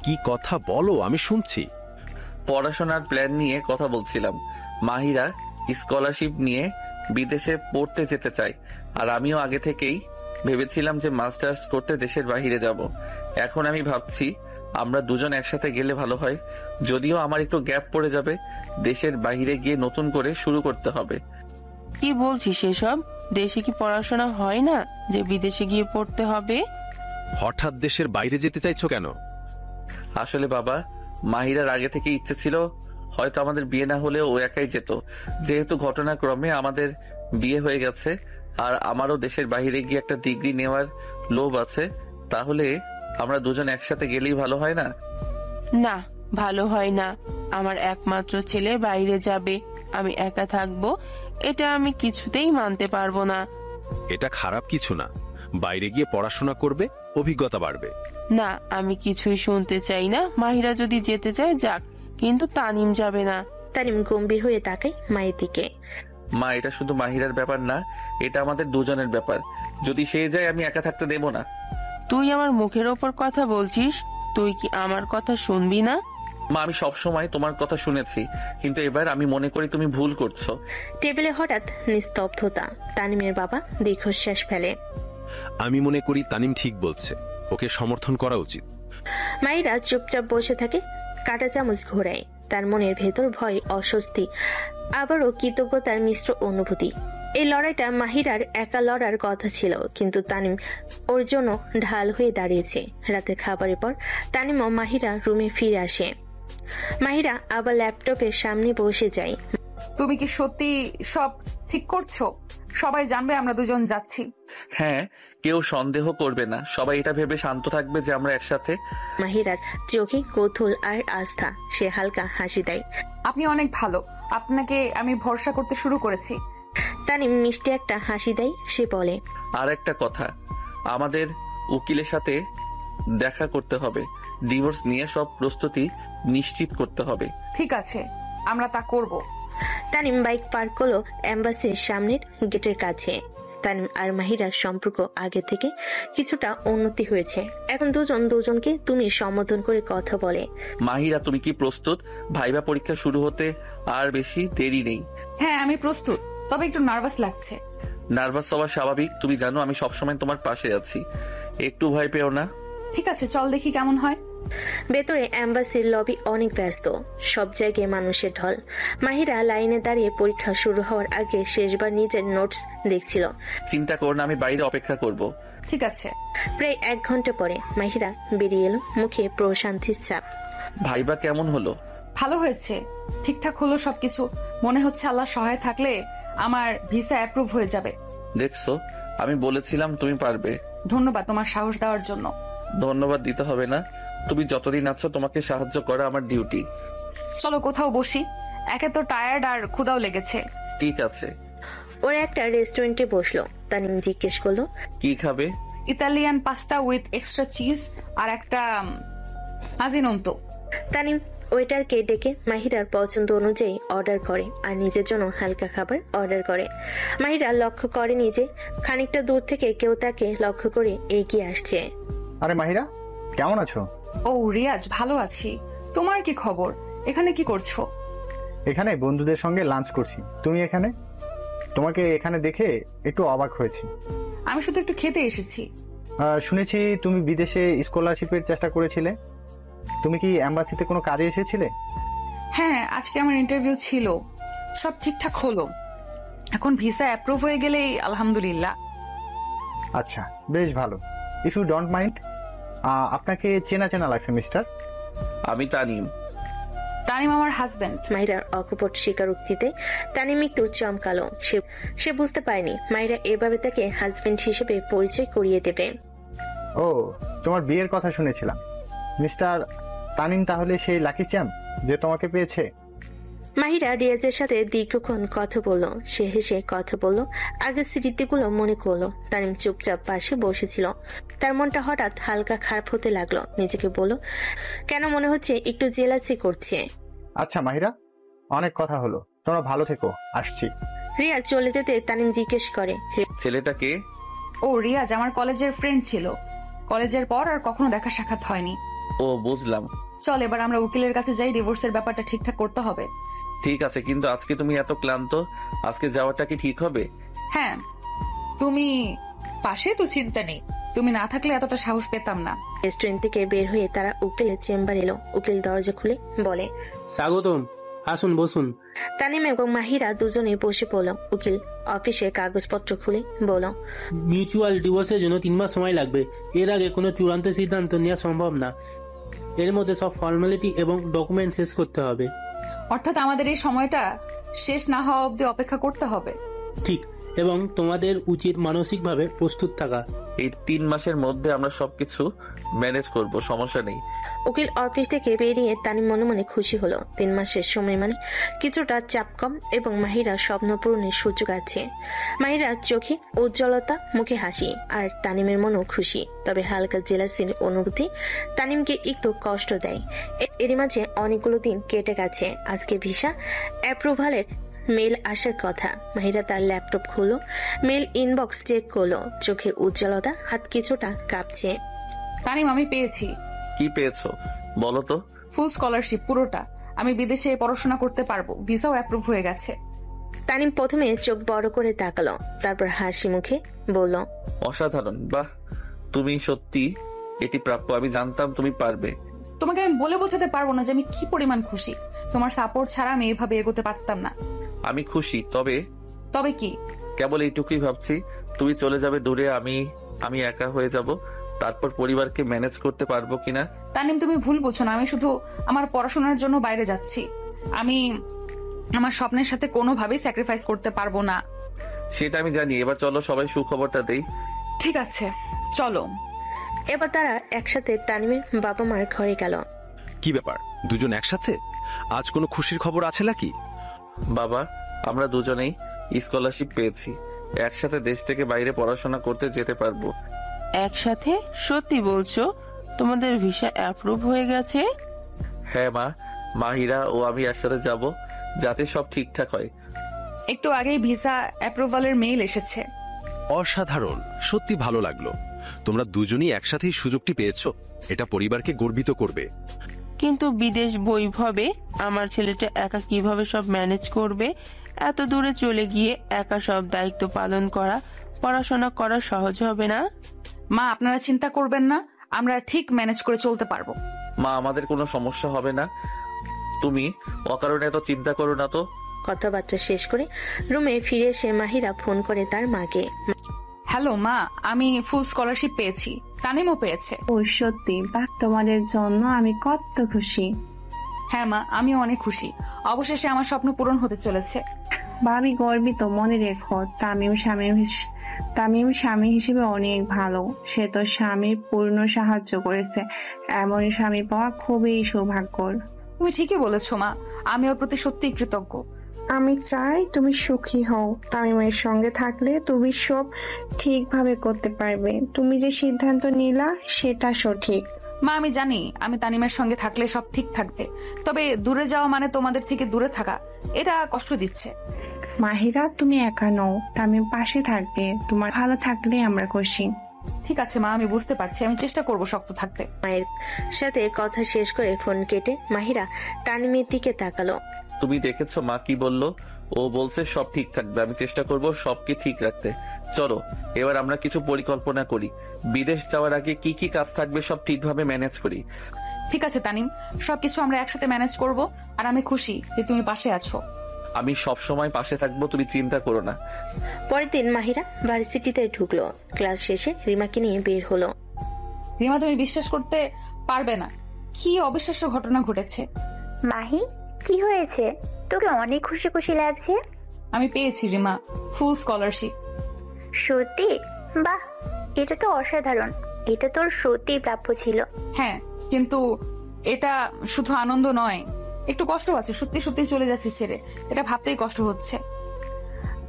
কি কথা বলো, আমি শুনছি। পড়াশোনার প্ল্যান নিয়ে কথা বলছিলাম। মাহিরা স্কলারশিপ নিয়ে বিদেশে পড়তে যেতে চায়, আর আমিও আগে থেকেই ভেবেছিলাম যে মাস্টার্স করতে দেশের বাইরে যাব। এখন আমি ভাবছি আমরা দুজন একসাথে গেলে ভালো হয়। যদিও আমার একটু গ্যাপ পড়ে যাবে, দেশের বাইরে গিয়ে নতুন করে শুরু করতে হবে। কি বলছিস এসব? দেশে কি পড়াশোনা হয় না যে বিদেশে গিয়ে পড়তে হবে? হঠাৎ দেশের বাইরে যেতে চাইছো কেন? আসলে বাবা, মাহিরার আগে থেকে ইচ্ছে ছিল হয়তো আমাদের বিয়ে না হলেও ও একাই যেত। যেহেতু ঘটনাক্রমে আমাদের বিয়ে হয়ে গেছে আর আমারও দেশের বাইরে গিয়ে একটা ডিগ্রি নেওয়ার লোভ আছে, তাহলে আমরা দুজন একসাথে গেলেই ভালো হয় না? না, ভালো হয় না। আমার একমাত্র ছেলে বাইরে যাবে, আমি একা থাকবো, এটা আমি কিছুতেই মানতে পারবো না। এটা খারাপ কিছু না, বাইরে গিয়ে পড়াশোনা করবে, অভিজ্ঞতা বাড়বে। না, আমি কিছুই শুনতে চাই না। মাহিরা যদি যেতে চায় যাক, কিন্তু তানিম যাবে না। তানিম গম্ভীর হয়ে তাকায় মায়ের দিকে। মা, এটা শুধু মাহিরার ব্যাপার না, এটা আমাদের দুজনের ব্যাপার। যদি সে যায় আমি একা থাকতে দেব না। তুই আমার মুখের ওপর কথা বলছিস, তুই কি আমার কথা শুনবি না? মা, আমি সবসময় তোমার কথা শুনেছি, কিন্তু এবার আমি মনে করি তুমি ভুল করছো। টেবিলে হঠাৎ নিস্তব্ধতা। তানিমের বাবা দীর্ঘশ্বাস ফেলে। আমি মনে করি তানিম ঠিক বলছে, ওকে সমর্থন করা উচিত। মাহিরা চুপচাপ বসে থাকে, কাঁটা চামচ ঘোরায়। তার মনের ভেতর ভয়, অস্বস্তি, আবারও কৃতজ্ঞতার মিশ্র অনুভূতি। এই লড়াইটা মাহিরার একা লড়ার কথা ছিল, কিন্তু তানিম ওর জন্য ঢাল হয়ে দাঁড়িয়েছে। রাতে খাবারের পর তানিম ও মাহিরা রুমে ফিরে আসে। মাহিরা আবার ল্যাপটপের সামনে বসে যায়। তুমি কি সত্যি সব ঠিক করছো? সবাই জানবে আমরা দুজন যাচ্ছি? হ্যাঁ, কেউ সন্দেহ করবে না, সবাই এটা ভেবে শান্ত থাকবে যে আমরা একসাথে। মাহিরার চোখে কৌতূহল আর আস্থা। সে হালকা হাসি দেয়। আপনি অনেক ভালো, আপনাকে আমি ভরসা করতে শুরু করেছি। তানিম মিষ্টি একটা হাসি দেয়। সে বলে, আর একটা কথা, আমাদের উকিলের সাথে দেখা করতে হবে। ডিভোর্স নিয়ে সব প্রস্তুতি নিশ্চিত করতে হবে। ঠিক আছে, আমরা তা করব। তানিম বাইক পার্ক করলো এম্বাসির সামনের গেটের কাছে। তানিম আর মাহিরার সম্পর্ক আগে থেকে কিছুটা উন্নতি হয়েছে। এখন দুজন দুজনকে তুমি সম্বোধন করে কথা বলে। মাহিরা, তুমি কি প্রস্তুত? ভাইবা পরীক্ষা শুরু হতে আর বেশি দেরি নেই। হ্যাঁ, আমি প্রস্তুত, তবে একটু নার্ভাস লাগছে। নার্ভাস হওয়া স্বাভাবিক, তুমি জানো আমি সবসময় তোমার পাশে আছি, একটু ভয় পেও না। ঠিক আছে, চল দেখি কেমন হয়। ভেতরে এম্বাসির লবি অনেক ব্যস্ত, সব জায়গায় মানুষের ঢল। মাহিরা লাইনে দাঁড়িয়ে পরীক্ষা শুরু হওয়ার আগে শেষবার নিজের নোটস দেখছিল। চিন্তা কর না, আমি বাইরে অপেক্ষা করব। ঠিক আছে। প্রায় 1 ঘন্টা পরে মাহিরা বেরিয়ে এলো, মুখে প্রশান্তির ছাপ। ভাইবা কেমন হলো? ভালো হয়েছে, ঠিকঠাক হলো সবকিছু। মনে হচ্ছে আল্লাহ সহায় থাকলে আমার ভিসা অ্যাপ্রুভ হয়ে যাবে। দেখছো, আমি বলেছিলাম তুমি পারবে। ধন্যবাদ তোমার সাহস দেওয়ার জন্য। ধন্যবাদ দিতে হবে না, তুমি যতদিন আছো তোমাকে সাহায্য করা আমার ডিউটি। চলো কোথাও বসি, একে তো টায়ার্ড আর ক্ষুধাও লেগেছে। ঠিক আছে। ওরা একটা রেস্টুরেন্টে বসলো। তানিম জিজ্ঞেস করলো, কি খাবে? Italian pasta with extra cheese আর একটা আজিনোমতো। তানিম ওয়েটারকে ডেকে মাহিরার পছন্দ অনুযায়ী অর্ডার করে আর নিজের জন্য হালকা খাবার অর্ডার করে। মাহিরা লক্ষ্য করেনি যে খানিকটা দূর থেকে কেউ তাকে লক্ষ্য করে এগিয়ে আসছে। আরে মাহিরা, কেমন আছো? ও রিয়াজ, ভালো আছি। তোমার কি খবর? এখানে কি করছো? এখানে বন্ধুদের সঙ্গে লাঞ্চ করছি। তুমি এখানে? তোমাকে এখানে দেখে একটু অবাক হয়েছি। আমি শুধু একটু খেতে এসেছি। শুনেছি তুমি বিদেশে স্কলারশিপের চেষ্টা করেছিলে। তুমি কি এম্বাসিতে কোনো কাজে এসেছিলে? হ্যাঁ, আজকে আমার ইন্টারভিউ ছিল, সব ঠিকঠাক হলো। এখন ভিসা অ্যাপ্রুভ হয়ে গেলেই আলহামদুলিল্লাহ। আচ্ছা, বেশ ভালো। ইফ ইউ ডোন্ট মাইন্ড, আপনাকে চেনা চেনা লাগছে মিস্টার। আমি তানিম। তানিম আমার হাজবেন্ড। মাহিরার অকপট স্বীকারোক্তিতে তানিম একটু চমকালো। সে বুঝতে পারেনি মাহিরা এভাবে তাকে হাজবেন্ড হিসেবে পরিচয় করিয়ে দেবে। ও, তোমার বিয়ের কথা শুনেছিলাম। মিস্টার তানিম তাহলে সেই লাকি চ্যাম্প যে তোমাকে পেয়েছে? মাহিরা রিয়াজের সাথে দীর্ঘক্ষণ কথা বললো। সে হেসে কথা বললো, আগের স্মৃতিগুলো মনে করলো। তানিম চুপচাপ পাশে বসেছিল। তার মনটা হঠাৎ হালকা খারাপ হতে লাগলো। নিজেকে বললো, কেন মনে হচ্ছে একটু জেলাসি করছে। আচ্ছা মাহিরা, অনেক কথা হলো, তোমরা ভালো থেকো, আসছি। রিয়াজ চলে যেতে তানিম জিজ্ঞেস করে, ছেলেটা কে? ও রিয়াজ আমার কলেজের ফ্রেন্ড ছিল। কলেজের পর আর কখনো দেখা সাক্ষাৎ হয়নি। ও, বুঝলাম। চল এবার আমরা উকিলের কাছে যাই, ডিভোর্সের ব্যাপারটা ঠিকঠাক করতে হবে। ঠিক আছে, কিন্তু আজকে তুমি এত ক্লান্ত, আজকে যাওয়াটা কি ঠিক হবে? হ্যাঁ, তুমি পাশে তো চিন্তা নেই, তুমি না থাকলে এতটা সাহস পেতাম না। রেস্টুরেন্ট থেকে বের হয়ে তারা উকিলের চেম্বার এলো। উকিল দরজা খুলে বলে, স্বাগতম, আসুন বসুন। তানিম এবং মাহিরা দুজনে বসে পড়ল। উকিল অফিসের কাগজপত্র খুলে বলল, মিউচুয়াল ডিভোর্সের জন্য 3 মাস সময় লাগবে। এর আগে কোনো চূড়ান্ত সিদ্ধান্ত নেওয়া সম্ভব না। এর মধ্যে সব ফর্মালিটি এবং ডকুমেন্ট শেষ করতে হবে। অর্থাৎ আমাদের এই সময়টা শেষ না হওয়া অবধি অপেক্ষা করতে হবে? ঠিক, এবং তোমাদের উচিত মানসিকভাবে প্রস্তুত থাকা। এই 3 মাসের মধ্যে আমরা সবকিছু ম্যানেজ করব, সমস্যা নেই। উকিল অফিস থেকে বেরিয়ে তানিম মনে মনে খুশি হলো। 3 মাসের সময় মানে কিছুটা চাপ কম এবং মাহিরা স্বপ্ন পূরণের সুযোগ আছে। মাহিরার চোখে উজ্জ্বলতা, মুখে হাসি, আর তানিমের মনও খুশি। তবে হালকা জেলাসির অনুভূতি তানিমকে একটু কষ্ট দেয়। এরই মাঝে অনেকগুলো দিন কেটে গেছে। আজকে ভিসা অ্যাপ্রুভালের মেল আসার কথা। মাহিরা তার ল্যাপটপ খুললো, মেল ইনবক্স চেক করলো। চোখের উজ্জ্বলতা, হাত কিছুটা কাঁপছে। তানিম, আমি পেয়েছি। কি পেয়েছো বলো তো? ফুল স্কলারশিপ, পুরোটা। আমি বিদেশে পড়াশোনা করতে পারবো, ভিসাও অ্যাপ্রুভ হয়ে গেছে। তানিম প্রথমে চোখ বড় করে তাকালো, তারপর হাসি মুখে বলল, অসাধারণ, বাহ, তুমি সত্যি এটি প্রাপ্য। আমি জানতাম তুমি পারবে। তোমাকে আমি বলে বোঝাতে পারবো না যে আমি কি পরিমাণ খুশি। তোমার সাপোর্ট ছাড়া আমি এভাবে এগোতে পারতাম না। আমি খুশি, তবে তবে কি? কেবল এইটুকুই ভাবছি, তুমি চলে যাবে দূরে, আমি একা হয়ে যাব, তারপর পরিবারকে ম্যানেজ করতে পারবো কিনা। তানিম, তুমি ভুল বোঝো না। আমি শুধু আমার পড়াশোনার জন্য বাইরে যাচ্ছি। আমি আমার স্বপ্নের সাথে কোনোভাবেই স্যাক্রিফাইস করতে পারবো না। সেটা আমি জানি। এবার চলো সবাই সুখবরটা দেই। ঠিক আছে, চলো। এবার তারা একসাথে তানিমের বাবা মার ঘরে গেল। কি ব্যাপার, দুজন একসাথে? আজ কোনো খুশির খবর আছে নাকি? বাবা, আমরা দুজনেই স্কলারশিপ পেয়েছি। একসাথে দেশ থেকে বাইরে পড়াশোনা করতে যেতে পারবো। একসাথে? সত্যি বলছো? তোমাদের ভিসা অ্যাপ্রুভ হয়ে গেছে? হ্যাঁ মা, মাহিরা ও আমি একসাথে যাব, যাতে সব ঠিকঠাক হয়। একটু আগেই ভিসা অ্যাপ্রুভালের মেইল এসেছে। অসাধারণ, সত্যি ভালো লাগলো। তোমরা দুজনই একসাথেই সুযোগটি পেয়েছো, এটা পরিবারকে গর্বিত করবে। কিন্তু বিদেশ বৈভবে আমার ছেলেটা একা কিভাবে সব ম্যানেজ করবে? এত দূরে চলে গিয়ে একা সব দায়িত্ব পালন করা, পড়াশোনা করা সহজ হবে না। মা, আপনারা চিন্তা করবেন না, আমরা ঠিক ম্যানেজ করে চলতে পারবো। মা, আমাদের কোনো সমস্যা হবে না, তুমি অকারণে এত চিন্তা করো না তো। কথাবার্তা শেষ করে রুমে ফিরে এসে মাহিরা ফোন করে তার মাকে। হ্যালো মা, আমি ফুল স্কলারশিপ পেয়েছি, তানিমও পেয়েছে। ও সত্যি? বাহ, তোমাদের জন্য আমি কত খুশি। হ্যাঁ মা, আমিও অনেক খুশি। অবশেষে আমার স্বপ্ন পূরণ হতে চলেছে। বা আমি গর্বিত। মনে রেখো, তামিম স্বামী হিসেবে অনেক ভালো। সে তো স্বামীর পূর্ণ সাহায্য করেছে। এমন স্বামী পাওয়া খুবই সৌভাগ্যর। তুমি ঠিকই বলেছো মা, আমি ওর প্রতি সত্যিই কৃতজ্ঞ। আমি চাই তুমি সুখী হও। তামিমের সঙ্গে থাকলে তুমি সব ঠিকভাবে করতে পারবে। তুমি যে সিদ্ধান্ত নিলা সেটা সঠিক। মা, আমি জানি আমি তানিমের সঙ্গে থাকলে সব ঠিক থাকবে, তবে দূরে যাওয়া মানে তোমাদের থেকে দূরে থাকা, এটা কষ্ট দিচ্ছে। মাহিরা, তুমি একা নও, তামিম পাশে থাকবে। তোমার ভালো থাকলে আমরা খুশি। ঠিক আছে মা, আমি বুঝতে পারছি, আমি চেষ্টা করব শক্ত থাকতে। মায়ের সাথে কথা শেষ করে ফোন কেটে মাহিরা তানিমের দিকে তাকালো। তুমি দেখেছো মা কি বললো? ও বলছে সব ঠিক থাকবে। আমি চেষ্টা করব সবকে ঠিক রাখতে। চলো এবার আমরা কিছু পরিকল্পনা করি। বিদেশ যাওয়ার আগে কি কি কাজ থাকবে সব ঠিকভাবে ম্যানেজ করি। ঠিক আছে তানিম, সবকিছু আমরা একসাথে ম্যানেজ করব। আর আমি খুশি যে তুমি পাশে আছো। আমি সব সময় পাশে থাকবো, তুমি চিন্তা করো না। পরের দিন মাহিরা ভার্সিটিতে ঢুকলো। ক্লাস শেষে রিমাকে নিয়ে বের হলো। রিমা, তুমি বিশ্বাস করতে পারবে না কি অবিশ্বাস্য ঘটনা ঘটেছে। মাহি, কি হয়েছে? তোকে অনেক খুশি খুশি লাগছে। আমি পেয়েছি রিমা ফুল স্কলারশিপ। সত্যি? বাহ, এটা তো অসাধারণ। এটা তোর সত্যি প্রাপ্য ছিল। হ্যাঁ, কিন্তু এটা শুধু আনন্দ নয়, একটু কষ্ট আছে। সত্যি সত্যি চলে যাচ্ছি ছেড়ে, এটা ভাবতেই কষ্ট হচ্ছে।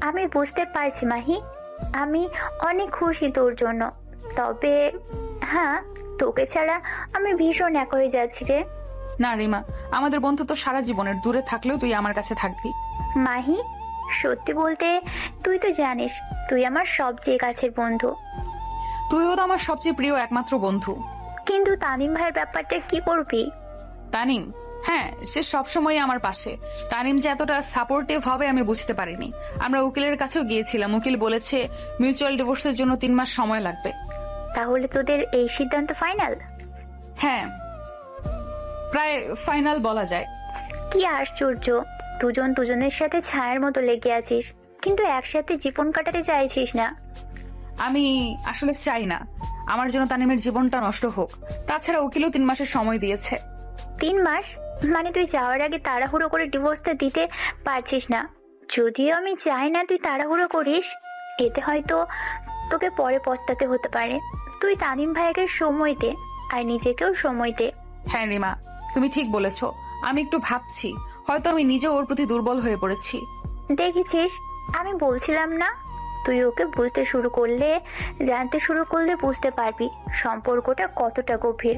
আমি বুঝতে পারছি মাহি, আমি অনেক খুশি তোর জন্য। তবে হ্যাঁ, তোকে ছাড়া আমি ভীষণ একা হয়ে যাচ্ছি রে। না রিমা, আমাদের বন্ধুত্ব সারা জীবনের, দূরে থাকলেও তুই আমার কাছে থাকবি। মাহি, সত্যি বলতে তুই তো জানিস তুই আমার সবচেয়ে কাছের বন্ধু। তুইও তো আমার সবচেয়ে প্রিয় একমাত্র বন্ধু। কিন্তু তানিম ভাইয়ের ব্যাপারটা কি করবি? তানিম, হ্যাঁ, সে সবসময় আমার পাশে। তানিম যে এতটা সাপোর্টিভ হবে আমি বুঝতে পারিনি। আমরা উকিলের কাছেও গিয়েছিলাম, উকিল বলেছে মিউচুয়াল ডিভোর্সের জন্য 3 মাস সময় লাগবে। তাহলে তোদের এই সিদ্ধান্ত ফাইনাল? হ্যাঁ, প্রায় ফাইনাল বলা যায়। কি আশ্চর্য, দুজন দুজনের সাথে ছায়ার মতো লেগে আছিস, কিন্তু একসাথে জীবন কাটাতে চাইছিস না। আমি আসলে চাই না আমার জন্য তানিমের জীবনটা নষ্ট হোক। তাছাড়া উকিলও 3 মাসের সময় দিয়েছে। 3 মাস? মানে তুই যাওয়ার আগে তাড়াহুড়ো করে ডিভোর্সটা দিতে পারছিস না? যদিও আমি চাই না তুই তাড়াহুড়ো করিস, এতে হয়তো তোকে পরে পস্তাতে হতে পারে। তুই তানিম ভাইয়াকে সময় দে, আর নিজেকেও সময় দে। হ্যাঁ রিমা, তুমি ঠিক বলেছ। আমি একটু ভাবছি, হয়তো আমি নিজে ওর প্রতি দুর্বল হয়ে পড়েছি। দেখেছিস, আমি বলছিলাম না, তুই ওকে বুঝতে শুরু করলে, জানতে শুরু করলে বুঝতে পারবি সম্পর্কটা কতটা গভীর।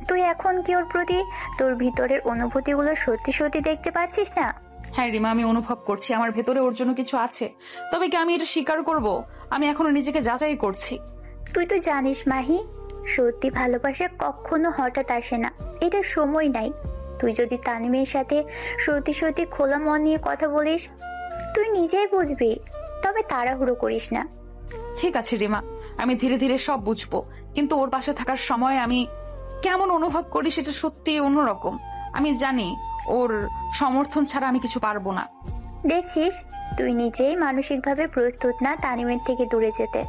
তুই এখন কি ওর প্রতি তোর ভিতরের অনুভূতিগুলো সত্যি সত্যি দেখতে পাচ্ছিস না? হ্যাঁ রিমা, আমি অনুভব করছি আমার ভেতরে ওর জন্য কিছু আছে। তবে কি আমি এটা স্বীকার করব? আমি এখনো নিজেকে যাচাই করছি। তুই তো জানিস মাহি, সত্যি ভালোবাসা কখনো হঠাৎ আসে না, এটা সময় নাই। তুই যদি তানিমের সাথে সত্যি সত্যি খোলা মন নিয়ে কথা বলিস, তুই নিজেই বুঝবি। তবে তাড়াহুড়ো করিস না। ঠিক আছে রিমা, আমি ধীরে ধীরে সব বুঝবো। কিন্তু ওর পাশে থাকার সময় আমি কেমন অনুভব করি সেটা সত্যি অন্যরকম। আমি জানি ওর সমর্থন ছাড়া আমি কিছু পারবো না। দেখছিস, তুই নিজেই মানসিকভাবে প্রস্তুত না তানিমের থেকে দূরে যেতে।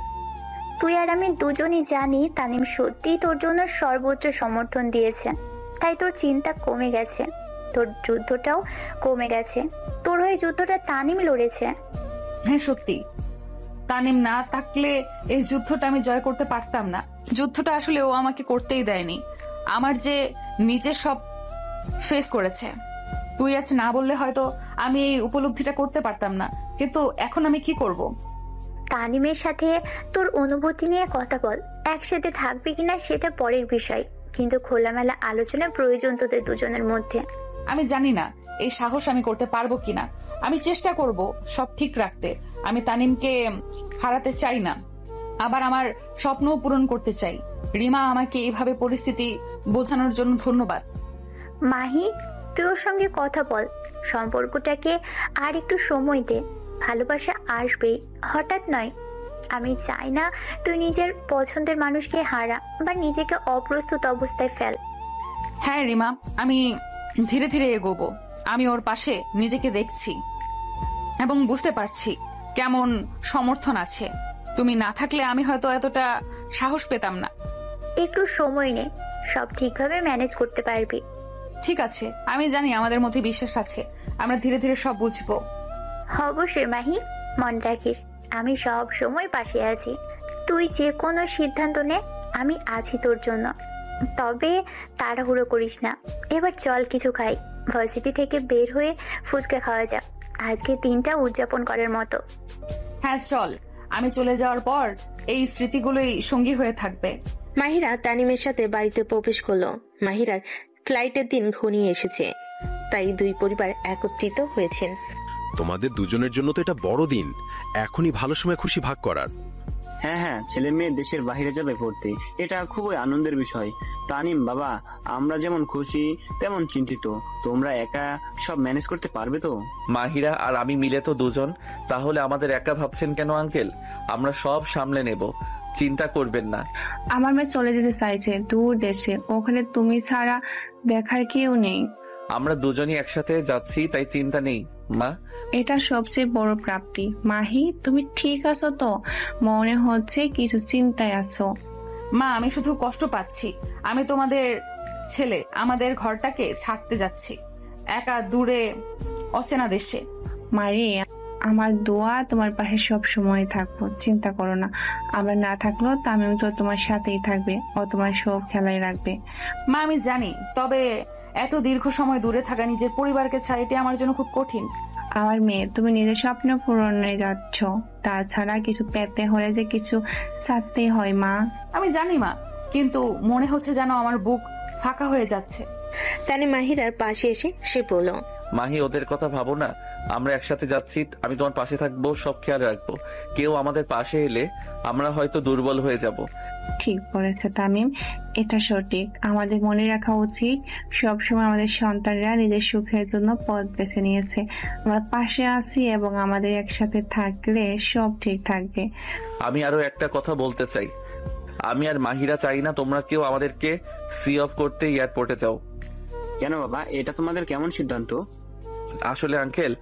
তুই আর আমি দুজনই জানি তানিম সত্যিই তোর জন্য সর্বোচ্চ সমর্থন দিয়েছে, তাই তোর চিন্তা কমে গেছে, তোর যুদ্ধটাও কমে গেছে। তোর হয়ে যুদ্ধটা তানিম লড়েছে। হ্যাঁ সত্যি, তানিম না থাকলে এই যুদ্ধটা আমি জয় করতে পারতাম না। যুদ্ধটা আসলে ও আমাকে করতেই দেয়নি। আমার যে নিজে সব ফেস করেছে। তুই আজ না বললে হয়তো আমি এই উপলব্ধিটা করতে পারতাম না। কিন্তু এখন আমি কি করব? তানিমের সাথে তোর অনুভূতি নিয়ে কথা বল। একসাথে থাকবি কিনা সেটা পরের বিষয়, কিন্তু খোলামেলা আলোচনার প্রয়োজন তোদের দুজনের মধ্যে। আমি জানি না এই সাহস আমি করতে পারবো কিনা। আমি চেষ্টা করব সব ঠিক রাখতে। আমি তানিমকে হারাতে চাই না, আবার আমার স্বপ্নও পূরণ করতে চাই। রিমা, আমাকে এইভাবে পরিস্থিতি বোঝানোর জন্য ধন্যবাদ। মাহি, তুই ওর সঙ্গে কথা বল, সম্পর্কটাকে আর একটু সময় দে। ভালোবাসা আসবেই, হঠাৎ নয়। আমি চাই না তুই নিজের পছন্দের মানুষকে হারা বা নিজেকে অপ্রস্তুত অবস্থায় ফেল। হ্যাঁ রিমা, আমি ধীরে ধীরে এগোবো। আমি ওর পাশে নিজেকে দেখছি এবং বুঝতে পারছি কেমন সমর্থন আছে। তুমি না থাকলে আমি হয়তো এতটা সাহস পেতাম না। একটু সময় নে, সব ঠিকভাবে ম্যানেজ করতে পারবি। ঠিক আছে, আমি জানি আমাদের মধ্যে বিশ্বাস আছে। আমরা ধীরে ধীরে সব বুঝবো। অবশ্যই মাহি, মনে রাখিস আমি সব সময় পাশে আছি। তুই যে কোনো সিদ্ধান্ত নে, আমি আছি তোর জন্য। তবে তাড়াহুড়ো করিস না। এবার চল কিছু খাই, ভার্সিটি থেকে বের হয়ে ফুচকা খাওয়া যাক, আজকে দিনটা উদযাপন করার মতো। হ্যাঁ চল, আমি চলে যাওয়ার পর এই স্মৃতিগুলোই সঙ্গী হয়ে থাকবে। মাহিরা তানিমের সাথে বাড়িতে প্রবেশ করলো। মাহিরার ফ্লাইটের দিন ঘনিয়ে এসেছে, তাই দুই পরিবার একত্রিত হয়েছেন। তোমাদের দুজনের জন্য তো এটা বড় দিন, এখনই ভালো সময় খুশি ভাগ করার। হ্যাঁ হ্যাঁ, ছেলে মেয়ে দেশের বাইরে যাবে পড়তে, এটা খুবই আনন্দের বিষয়। তানিম বাবা, আমরা যেমন খুশি তেমন চিন্তিত। তোমরা একা সব ম্যানেজ করতে পারবে তো? মাহিরা আর আমি মিলে তো দুজন, তাহলে আমাদের একা ভাবছেন কেন আঙ্কেল? আমরা সব সামলে নেব, চিন্তা করবেন না। আমার মেয়ে চলে যেতে চাইছে দূর দেশে, ওখানে তুমি ছাড়া দেখার কেউ নেই। আমরা দুজনই একসাথে যাচ্ছি, তাই চিন্তা নেই মা। এটা সবচেয়ে বড় প্রাপ্তি। মাহি, তুমি ঠিক আছো তো? মনে হচ্ছে কিছু চিন্তায় আছো। মা, আমি শুধু কষ্ট পাচ্ছি। আমি তোমাদের ছেলে, আমাদের ঘরটাকে ছাড়তে যাচ্ছি একা দূরে অচেনা দেশে। মারে, আমার দোয়া তোমার পাশে সব সময় থাকবো, চিন্তা করো না। আমরা না থাকলেও তামিম তো তোমার সাথেই থাকবে, ও তোমার সব খেলাই রাখবে। মা, আমি জানি, তবে এত দীর্ঘ সময় দূরে থাকা নিজের পরিবারকে ছাড়া এটি আমার জন্য খুব কঠিন। আমার মেয়ে, তুমি নিজের স্বপ্ন পূরণে যাচ্ছ, তাছাড়া কিছু পেতে হলে যে কিছু ছাড়তেই হয় মা। আমি জানি মা, কিন্তু মনে হচ্ছে যেন আমার বুক ফাঁকা হয়ে যাচ্ছে। তানি মাহিরার পাশে এসে সে বলল, মাহি, ওদের কথা ভাবো না, আমরা একসাথে যাচ্ছি, আমি তোমার পাশে থাকবো, সব খেয়াল রাখবো। কেউ আমাদের পাশে এলে আমরা হয়তো দুর্বল হয়ে যাব। ঠিক বলেছে তামিম, এটা সঠিক। আমাদের মনে রাখা উচিত সবসময় আমাদের সন্তানরা নিজের সুখের জন্য পথ বেছে নিয়েছে। আমরা পাশে আছি এবং আমাদের একসাথে থাকলে সব ঠিক থাকবে। আমি আরো একটা কথা বলতে চাই, আমি আর মাহিরা চাই না তোমরা কেউ আমাদেরকে সি অফ করতে এয়ারপোর্টে যাও। কেন বাবা, এটা তোমাদের কেমন সিদ্ধান্ত? আসলে আঙ্কেল,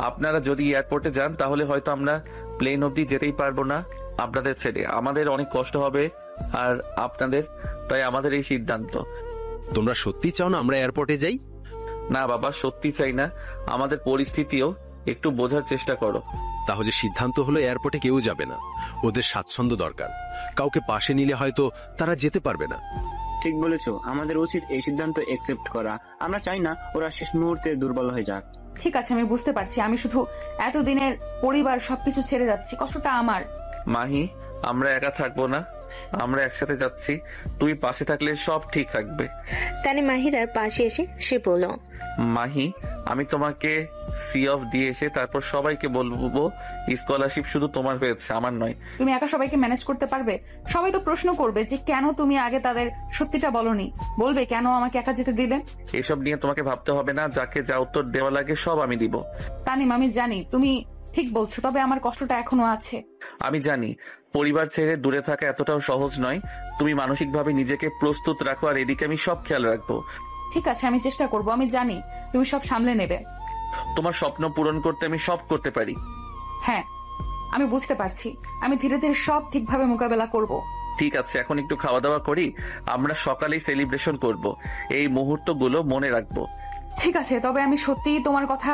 আপনারা যদি এয়ারপোর্টে যান তাহলে হয়তো আমরা প্লেন অবধি যেতেই পারবো না আপনাদের ছেড়ে। আমাদের অনেক কষ্ট হবে আর আপনাদের, তাই আমাদের এই সিদ্ধান্ত। তোমরা সত্যি চাও না আমরা এয়ারপোর্টে যাই? না বাবা, সত্যি চাই না। আমাদের পরিস্থিতিও একটু বোঝার চেষ্টা করো। তাহলে সিদ্ধান্ত হলো এয়ারপোর্টে কেউ যাবে না, ওদের স্বাচ্ছন্দ্য দরকার। কাউকে পাশে নিলে হয়তো তারা যেতে পারবে না। ঠিক বলেছো, আমাদের উচিত এই সিদ্ধান্ত একসেপ্ট করা। আমরা চাই না ওরা শেষ মুহূর্তে দুর্বল হয়ে যাক। ঠিক আছে, আমি বুঝতে পারছি। আমি শুধু এতদিনের পরিবার সবকিছু ছেড়ে যাচ্ছি, কষ্টটা আমার। মাহি, আমরা একা থাকবো না, আমরা একসাথে যাচ্ছি। তুই পাশে থাকলে সব ঠিক থাকবে। তানিম মাহিরার পাশে এসে সে বলল, মাহি, আমি তোমাকে সি অফ দিয়ে এসে তারপর সবাইকে বলবো স্কলারশিপ শুধু তোমার হয়েছে, আমার নয়। তুমি একা সবাইকে ম্যানেজ করতে পারবে? সবাই তো প্রশ্ন করবে যে কেন তুমি আগে তাদের সত্যিটা বলনি, বলবে কেন আমাকে একা যেতে দিলে। এসব নিয়ে তোমাকে ভাবতে হবে না, যাকে যা উত্তর দেওয়া লাগে সব আমি দিব। তানিম, আমি জানি তুমি ঠিক বলছো, তবে আমার কষ্টটা এখনো আছে। আমি জানি পরিবার ছেড়ে দূরে থাকা এতটাও সহজ নয়। তুমি মানসিকভাবে নিজেকে প্রস্তুত রাখো, আর এদিকে আমি সব খেয়াল রাখবো। ঠিক আছে, আমি চেষ্টা করব। আমি জানি তুমি সব সামলে নেবে। তোমার স্বপ্ন পূরণ করতে আমি সব করতে পারি। হ্যাঁ, আমি বুঝতে পারছি। আমি ধীরে ধীরে সব ঠিকভাবে মোকাবেলা করব। ঠিক আছে, এখন একটু খাওয়া দাওয়া করি, আমরা সকালেই সেলিব্রেশন করব। এই মুহূর্তগুলো মনে রাখবো। ঠিক আছে, তবে আমি সত্যিই তোমার কথা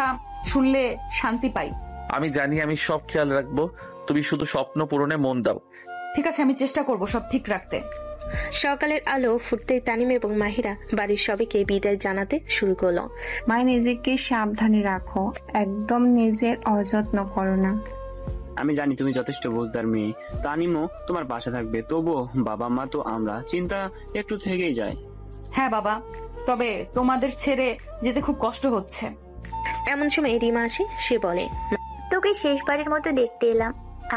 শুনলে শান্তি পাই। আমি জানি আমি সব খেয়াল রাখবো, তুমি শুধু স্বপ্ন পূরণে মন দাও। ঠিক আছে, আমি চেষ্টা করব সব ঠিক রাখতে। সকালের আলো ফুটতেই তানিম এবং মাহিরা বাড়ির সবাইকে বিদায় জানাতে শুরু করলো। মাই, নিজেকে সাবধানে রাখো, একদম নিজের অযত্ন করো না। আমি জানি তুমি যথেষ্ট বুঝদার মেয়ে, তানিমও তোমার পাশে থাকবে। তবুও বাবা মা তো আমরা, চিন্তা একটু থেকেই যায়। হ্যাঁ বাবা, তবে তোমাদের ছেড়ে যেতে খুব কষ্ট হচ্ছে। এমন সময় রিমা আসে, সে বলে, তোকে শেষবারের মতো দেখতে এলাম,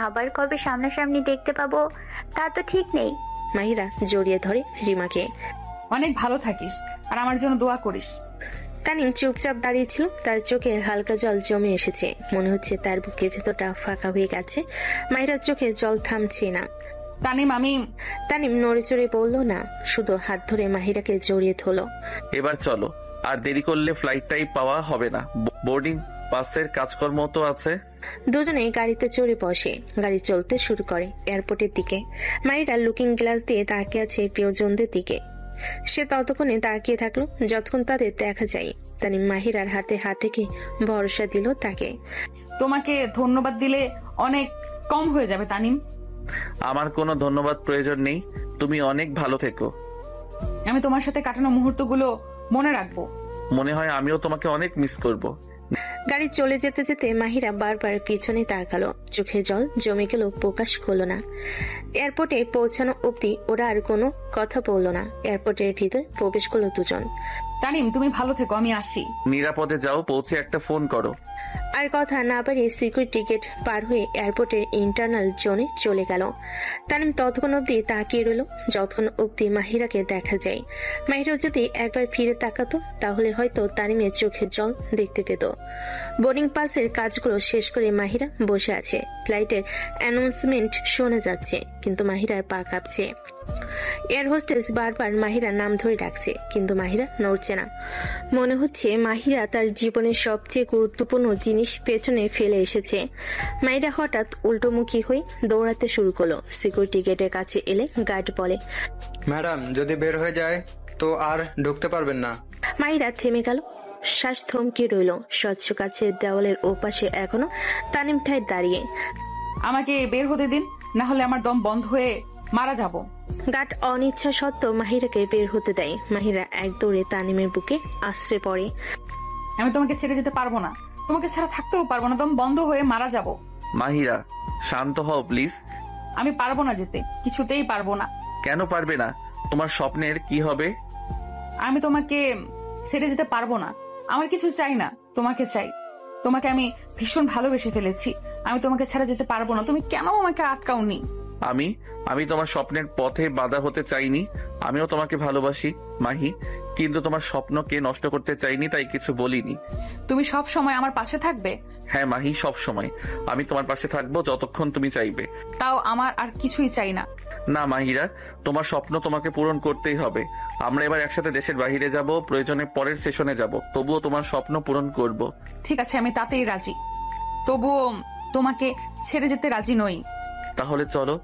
আবার কবে সামনাসামনি দেখতে পাবো তা তো ঠিক নেই। মাহিরা জড়িয়ে ধরে রিমাকে। অনেক ভালো থাকিস, আর আমার জন্য দোয়া করিস। তানিম চুপচাপ দাঁড়িয়েছিল, তার চোখে হালকা জল জমে এসেছে, মনে হচ্ছে তার বুকের ভেতরটা ফাঁকা হয়ে গেছে। মাহিরার চোখে জল থামছে না। তানিম নড়ে চড়ে বলল না, শুধু হাত ধরে মাহিরাকে জড়িয়ে ধরলো। এবার চলো, আর দেরি করলে ফ্লাইটটাই পাওয়া হবে না। বোর্ডিং পাসের কাজকর্ম তো আছে। দুজনেই গাড়িতে চড়ে বসে, গাড়ি চলতে শুরু করে এয়ারপোর্টের দিকে। মাহিরা লুকিং গ্লাস দিয়ে তাকিয়ে আছে প্রিয়জনদের দিকে। সে ততক্ষণে তাকিয়ে থাকলো যতক্ষণ তাদের দেখা যায়। তানিম মাহিরার হাতে হাত রেখে ভরসা দিল তাকে। তোমাকে ধন্যবাদ দিলে অনেক কম হয়ে যাবে তানিম। আমার কোনো ধন্যবাদ প্রয়োজন নেই, তুমি অনেক ভালো থেকো। আমি তোমার সাথে কাটানো মুহূর্তগুলো মনে রাখবো। মনে হয় আমিও তোমাকে অনেক মিস করব। গাড়ি চলে যেতে যেতে মাহিরা বারবার পিছনে তাকালো, চোখে জল জমে গেল, প্রকাশ করলো না। এয়ারপোর্টে পৌঁছানো অবধি ওরা আর কোনো কথা বললো না। এয়ারপোর্টের ভিতর প্রবেশ করলো দুজন। তানিম, তুমি ভালো থেকো, আমি আসি। নিরাপদে যাও, পৌঁছে একটা ফোন করো। আর কথা না বাড়িয়ে সিকিউরিটি গেট পার হয়ে এয়ারপোর্টের ইন্টারনাল জোনে চলে গেল। তানিম ততক্ষণ অব্দি তাকিয়ে রইল যতক্ষণ অব্দি মাহিরাকে দেখা যায়। মাহিরা যদি একবার ফিরে তাকাতো তাহলে হয়তো তানিমের চোখের জল দেখতে পেত। বোর্ডিং পাসের কাজগুলো শেষ করে মাহিরা বসে আছে। ফ্লাইটের অ্যানাউন্সমেন্ট শোনা যাচ্ছে, কিন্তু মাহিরার পা কাঁপছে। এয়ার হোস্টেস বারবার মাহিরার নাম ধরে ডাকছে, কিন্তু মাহিরা নড়ছে না। মনে হচ্ছে মাহিরা তার জীবনের সবচেয়ে গুরুত্বপূর্ণ জিনিস পেছনে ফেলে এসেছে। মাহিরা হঠাৎ উল্টোমুখী হয়ে দৌড়াতে শুরু করলো। সিকিউরিটি গেটের কাছে এলে গার্ড বলে, ম্যাডাম, যদি বের হয়ে যায় তো আর ঢুকতে পারবেন না। মাহিরা থেমে গেল, শ্বাস থমকে রইল। স্বচ্ছ কাছের দেওয়ালের ওপাশে এখনো তানিম ঠায় দাঁড়িয়ে। আমাকে বের হতে দিন, না হলে আমার দম বন্ধ হয়ে মারা যাব। গার্ড অনিচ্ছা সত্ত্বেও মাহিরাকে বের হতে দেয়। মাহিরা এক দৌড়ে তানিমের বুকে আশ্রে পড়ে। আমি তোমাকে ছেড়ে যেতে পারবো না, তোমাকে ছাড়া থাকতেও পারবো না, দম বন্ধ হয়ে মারা যাব। মাহিরা, শান্ত হও প্লিজ। আমি পারবো না যেতে, কিছুতেই পারবো না। কেন পারবে না? তোমার স্বপ্নের কি হবে? আমি তোমাকে ছেড়ে যেতে পারবো না। আমার কিছু চাই না, তোমাকে চাই। তোমাকে আমি ভীষণ ভালোবেসে ফেলেছি, আমি তোমাকে ছেড়ে যেতে পারবো না। তুমি কেন আমাকে আটকাওনি? আমি তোমার স্বপ্নের পথে বাধা হতে চাইনি। আমিও তোমাকে ভালোবাসি মাহি, কিন্তু তোমার স্বপ্নকে নষ্ট করতে চাইনি, তাই কিছু বলিনি। তুমি সব সময় আমার পাশে থাকবে? হ্যাঁ মাহি, সব সময় আমি তোমার পাশে থাকবো যতক্ষণ তুমি চাইবে। তাও আমার আর কিছুই চাই না। না মাহিরা, তোমার স্বপ্ন তোমাকে পূরণ করতেই হবে। আমরা এবার একসাথে দেশের বাইরে যাব, প্রয়োজনে পরের সেশনে যাব, তবুও তোমার স্বপ্ন পূরণ করব। ঠিক আছে, আমি তাতেই রাজি, তবুও তোমাকে ছেড়ে যেতে রাজি নই। তাহলে চলো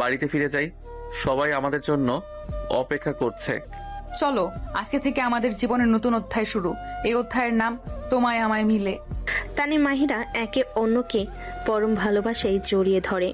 বাড়িতে ফিরে যাই, সবাই আমাদের জন্য অপেক্ষা করছে। চলো, আজকে থেকে আমাদের জীবনের নতুন অধ্যায় শুরু। এই অধ্যায়ের নাম তোমায় আমায় মিলে। তানিম মাহিরা একে অন্যকে পরম ভালোবাসায় জড়িয়ে ধরে।